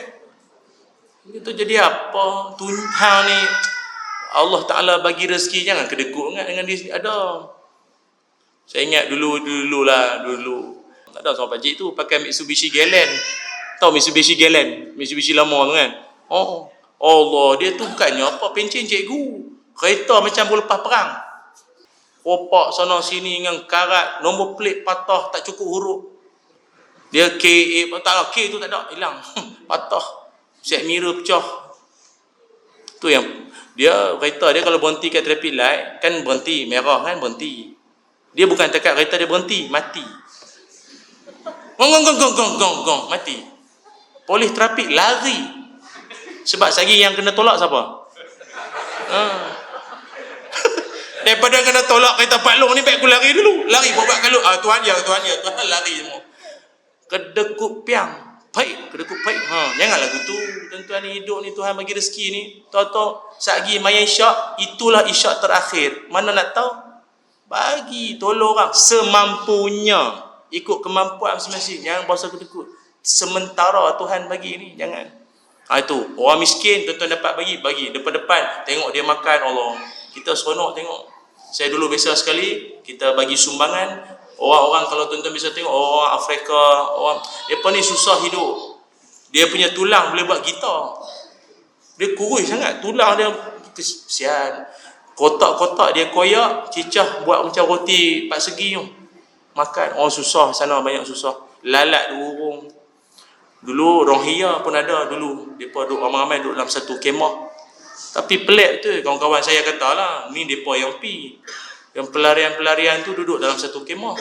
Itu jadi apa? Tuhan ni Allah Ta'ala bagi rezeki, jangan kedekut dengan dia sendiri. Ada. Saya ingat dulu. Ada seorang pakcik tu pakai Mitsubishi Galant. Tahu Mitsubishi Galant? Mitsubishi lama tu kan? Oh. Allah, dia tu bukannya apa, pencen cikgu. Kereta macam boleh lepas perang. Opak sana sini dengan karat, nombor plate patah, tak cukup huruf. Dia K, tak K tu tak ada, hilang. Patah. Set mirror pecah. Tu yang dia kereta dia kalau berhenti kat traffic light, kan berhenti, merah kan berhenti. Dia bukan tekat kereta dia berhenti, mati. Gong, mati. Polis trafik lari. Sebab sagi yang kena tolak siapa? Daripada kena tolak kereta Pak Long ni, baik aku lari dulu. Lari buat kalau tuan dia lari semua. Kedekut piang. Baik, kedekut baik. Jangan lagu tu. Tuan-tuan ni hidup ni Tuhan bagi rezeki ni. Tahu-tahu sagi mayan isyak, itulah isyak terakhir. Mana nak tahu? Bagi tolong orang semampunya. Ikut kemampuan masing-masing. Jangan berasa kedekut. Sementara Tuhan bagi ni, jangan. Itu orang miskin tuan-tuan dapat bagi depan-depan, tengok dia makan, Allah, kita seronok tengok. Saya dulu biasa sekali kita bagi sumbangan orang-orang, kalau tuan-tuan bisa tengok orang Afrika, orang depa ni susah hidup. Dia punya tulang boleh buat gitar. Dia kurus sangat, tulang dia kesian. Kotak-kotak dia koyak, cicah buat macam roti 4 segi tu. Makan, orang susah sana, banyak susah. Lalat burung. Dulu Rohingya pun ada dulu. Depa duduk ramai-ramai duduk dalam satu kemah. Tapi pelik tu, kawan-kawan saya kata lah, ni depa yang pi. Yang pelarian-pelarian tu duduk dalam satu kemah.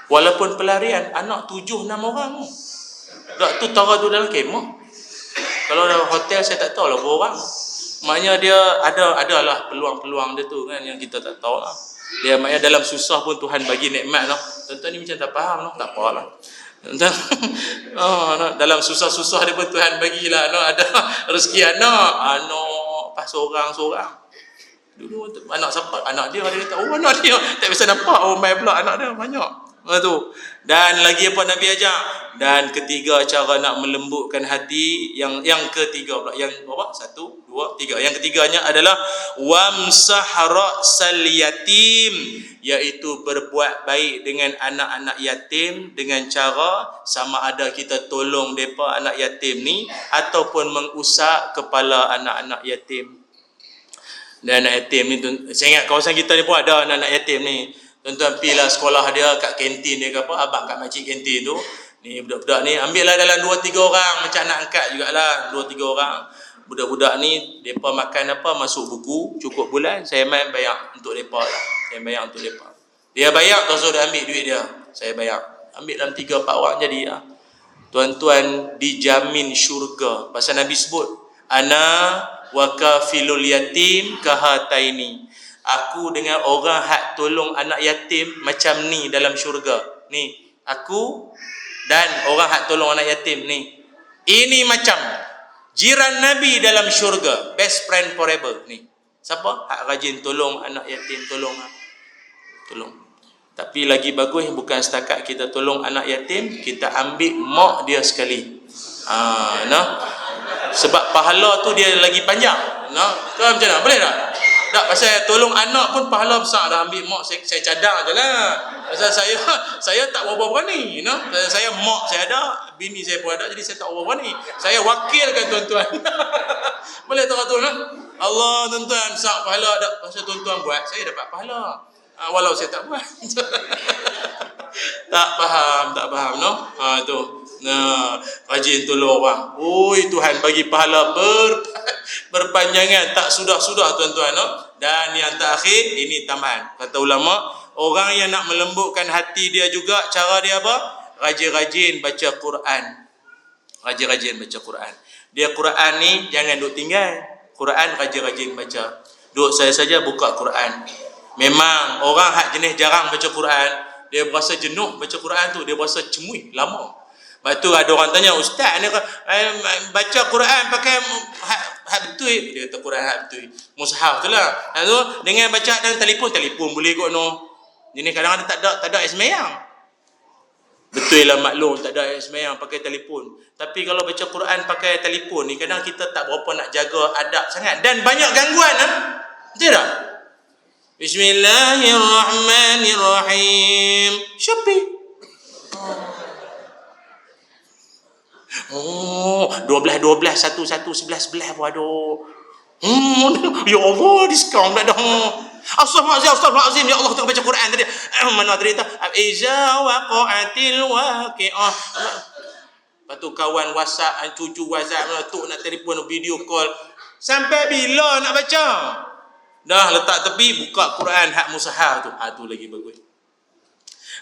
Walaupun pelarian, anak 7-6 orang. Tak tu tara tu dalam kemah. Kalau dalam hotel saya tak tahu lah berapa orang. Maknanya dia adalah peluang-peluang dia tu kan yang kita tak tahu lah. Dia maknanya dalam susah pun Tuhan bagi nikmat lah. Tuan-tuan ni macam tak faham lah. Tak apa lah. Dalam susah-susah dia pun Tuhan bagilah ada rezeki anak pas seorang-seorang. Dulu anak siapa? Anak dia kata, oh anak dia. Tak bisa nampak, oh mai pula anak dia banyak. Tu. Dan lagi apa Nabi ajak? Dan ketiga cara nak melembutkan hati, yang ketiga pula, yang apa? 1, 2, 3. Yang ketiganya adalah wamsah ra'sal yatim, iaitu berbuat baik dengan anak-anak yatim dengan cara sama ada kita tolong depa anak yatim ni ataupun mengusap kepala anak-anak yatim. Dan anak yatim ni, saya ingat kawasan kita ni pun ada anak-anak yatim ni. Tuan-tuan pergilah sekolah dia kat kantin dia ke apa, abang kat makcik kantin tu. Ni budak-budak ni ambillah dalam 2-3 orang, macam anak angkat jugalah 2-3 orang. Budak-budak ni depa makan apa masuk buku cukup bulan, saya main bayar untuk depa lah. Saya bayar untuk depa. Dia bayar terus dia ambil duit dia. Saya bayar. Ambil dalam 3-4 orang jadi lah. Tuan-tuan dijamin syurga. Pasal Nabi sebut ana wa kafilul yatim kahataini. Aku dengan orang hak tolong anak yatim macam ni dalam syurga. Ni, aku dan orang hak tolong anak yatim ni. Ini macam jiran Nabi dalam syurga. Best friend forever ni. Siapa? Hak rajin tolong anak yatim, tolong. Tapi lagi bagus bukan setakat kita tolong anak yatim, kita ambil mak dia sekali. Sebab pahala tu dia lagi panjang. Tu macam mana? Boleh tak? Tak, pasal tolong anak pun pahala besar dah. Ambil mak saya cadang je lah. Pasal saya tak berapa berani. Pasal saya mak saya ada, bini saya pun ada, jadi saya tak berapa berani. Saya wakilkan tuan-tuan. Boleh tak tu? Allah tuan-tuan, besar pahala tak? Pasal tuan-tuan buat, saya dapat pahala. Walau saya tak buat. Tak faham no? Tu. Rajin tolong orang. Oi, Tuhan bagi pahala berpanjangan tak sudah-sudah tuan-tuan no? Dan yang terakhir ini tambahan. Kata ulama, orang yang nak melembutkan hati dia juga cara dia apa? Rajin-rajin baca Quran. Rajin-rajin baca Quran. Dia Quran ni jangan duk tinggal. Quran rajin-rajin baca. Duk saya saja buka Quran. Memang orang hak jenis jarang baca Quran, dia berasa jenuh baca Quran tu, dia berasa cemui lama. Lepas tu ada orang tanya, ustaz ni baca Quran pakai hak betul? Dia kata Quran hak betul. Mushaf tu lah. Lalu dengan baca dalam telefon boleh kot no. Jadi kadang-kadang tak ada sembahyang. Betul lah maklum tak ada sembahyang pakai telefon. Tapi kalau baca Quran pakai telefon ni kadang kita tak berapa nak jaga adab sangat dan banyak gangguan Betul tak? Bismillahirrahmanirrahim. Shopee. 12, 1, 11 pun ada. Ya Allah, diskaun tak ada. Astaghfirullahalazim, ya Allah tengah baca Quran tadi. Mana cerita? Iza waqa'atil waqi'ah. Lepas tu kawan WhatsApp, cucu WhatsApp tu nak telefon video call. Sampai bila nak baca? Dah letak tepi, buka Quran hak mushaf tu. Tu lagi bagus.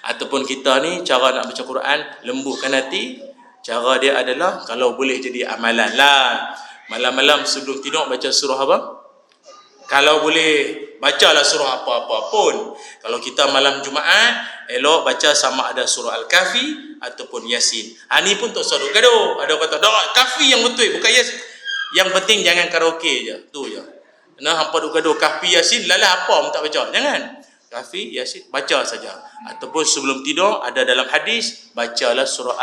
Ataupun kita ni cara nak baca Quran, lembutkan hati. Cara dia adalah kalau boleh jadi amalan lah. Malam-malam sebelum tidur baca surah apa? Kalau boleh bacalah surah apa-apa pun. Kalau kita malam Jumaat, elok baca sama ada surah Al-Kahfi ataupun Yasin. Ni pun tak usah gaduh. Ada kata, dah Kahfi yang betul, bukan Yasin. Yang penting jangan karaoke je. Tu je. Hampa duk gaduh Kahfi Yasin, lalah apa pun tak baca. Jangan. Kahfi Yasin, baca saja. Ataupun sebelum tidur, ada dalam hadis, bacalah surah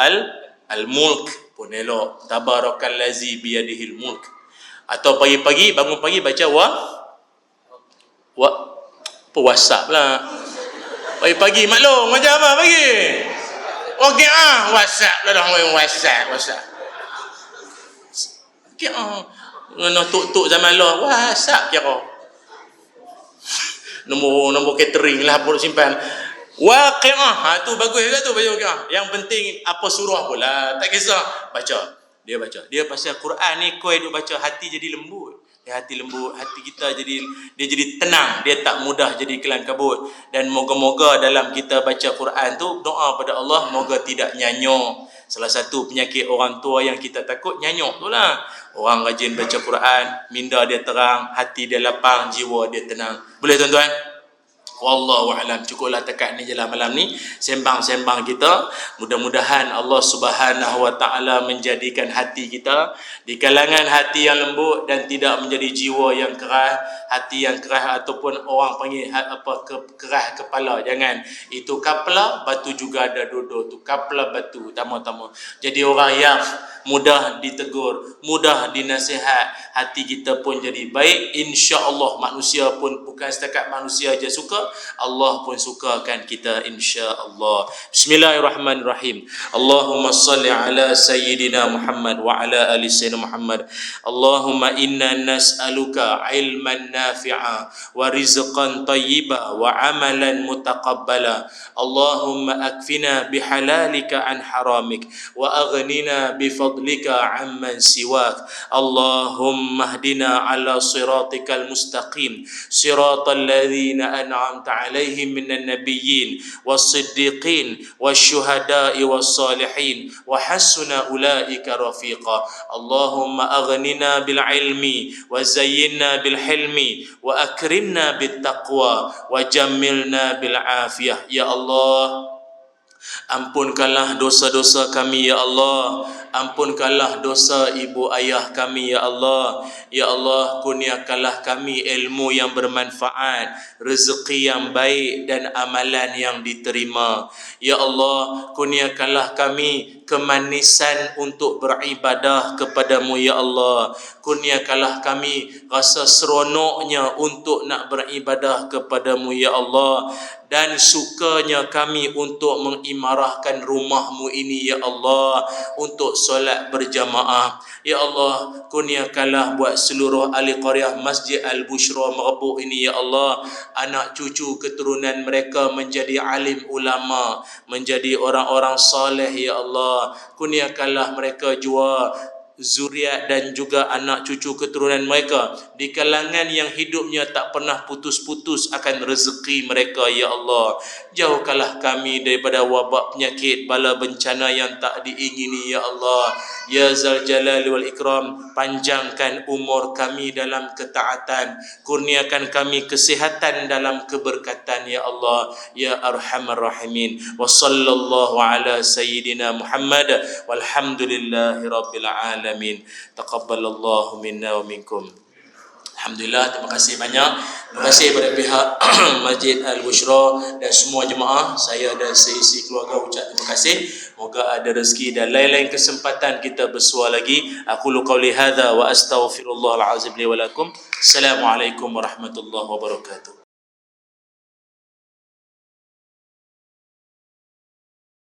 Al-Mulk pun elok. Tabarakallazi biyadihil mulk. Atau pagi-pagi, bangun pagi baca WhatsApp lah. Pagi-pagi maklum macam apa pagi? Okey WhatsApp lah dah WhatsApp. Okey nak tuk zaman lah WhatsApp kira. Nombor catering lah perlu simpan. Waqi'ah tu bagus juga tu baca waqi'ah. Yang penting apa surah pula, tak kisah baca. Dia baca. Dia pasal Quran ni kau duk baca hati jadi lembut. hati lembut, hati kita jadi tenang, dia tak mudah jadi kelam kabut. Dan moga-moga dalam kita baca Quran tu doa pada Allah moga tidak nyanyuk. Salah satu penyakit orang tua yang kita takut nyanyuk tu lah. Orang rajin baca Quran, minda dia terang, hati dia lapang, jiwa dia tenang. Boleh tuan-tuan? Wallahu a'lam. Cukuplah dekat ni je lah malam ni sembang-sembang kita. Mudah-mudahan Allah Subhanahu wa taala menjadikan hati kita di kalangan hati yang lembut dan tidak menjadi jiwa yang keras, hati yang keras ataupun orang panggil keras kepala. Jangan. Itu kapla, batu juga ada dua-dua tu. Kapla batu, tama-tama. Jadi orang yang mudah ditegur, mudah dinasihat, hati kita pun jadi baik. Insya-Allah manusia pun bukan setakat manusia aja suka, Allah pun sukakan kita insya-Allah. Bismillahirrahmanirrahim. Allahumma salli ala sayyidina Muhammad wa ala ali sayyidina Muhammad. Allahumma inna nas'aluka ilman nafi'a wa rizqan tayyiba wa amalan mutaqabbala. Allahumma akfina bihalalika an haramik wa aghnina bifadlika amman siwak. Allahumma hdina ala siratikal mustaqim, siratal ladzina an'amta alaihim minan nabiyyin was-siddiqin wasyuhada'i was-salihin wa hasuna ulaika rafiqa. Allahumma aghnina bil ilmi wa zayyinna bil hilmi wa akrimna bit taqwa wa jammilna bil afiyah. Ya Allah, ampunkanlah dosa-dosa kami ya Allah. Ampunkanlah dosa ibu ayah kami ya Allah. Ya Allah, kurniakanlah kami ilmu yang bermanfaat, rezeki yang baik dan amalan yang diterima. Ya Allah, kurniakanlah kami kemanisan untuk beribadah kepadamu ya Allah. Kurniakanlah kami rasa seronoknya untuk nak beribadah kepadamu ya Allah, dan sukanya kami untuk mengimarahkan rumahmu ini ya Allah, untuk solat berjamaah. Ya Allah, kurniakanlah buat seluruh ahli qaryah Masjid Al-Bushra Merbuk ini ya Allah, anak cucu keturunan mereka menjadi alim ulama, menjadi orang-orang soleh ya Allah. Kurniakanlah mereka jua zuriat dan juga anak cucu keturunan mereka di kalangan yang hidupnya tak pernah putus-putus akan rezeki mereka ya Allah. Jauhkanlah kami daripada wabak penyakit, bala bencana yang tak diingini ya Allah. Ya Zal Jalali wal Ikram, panjangkan umur kami dalam ketaatan, kurniakan kami kesihatan dalam keberkatan ya Allah ya Arhamar Rahimin. Wa sallallahu ala sayyidina Muhammad walhamdulillahi rabbil alamin. Taqabbalallahu minna wa minkum. Alhamdulillah, terima kasih banyak. Terima kasih kepada pihak Masjid Al-Bushra dan semua jemaah. Saya dan seisi keluarga ucap terima kasih. Moga ada rezeki dan lain-lain kesempatan kita bersua lagi. Aqulu qawli hadza wa astaghfirullahal azim li wa lakum. Assalamualaikum warahmatullahi wabarakatuh.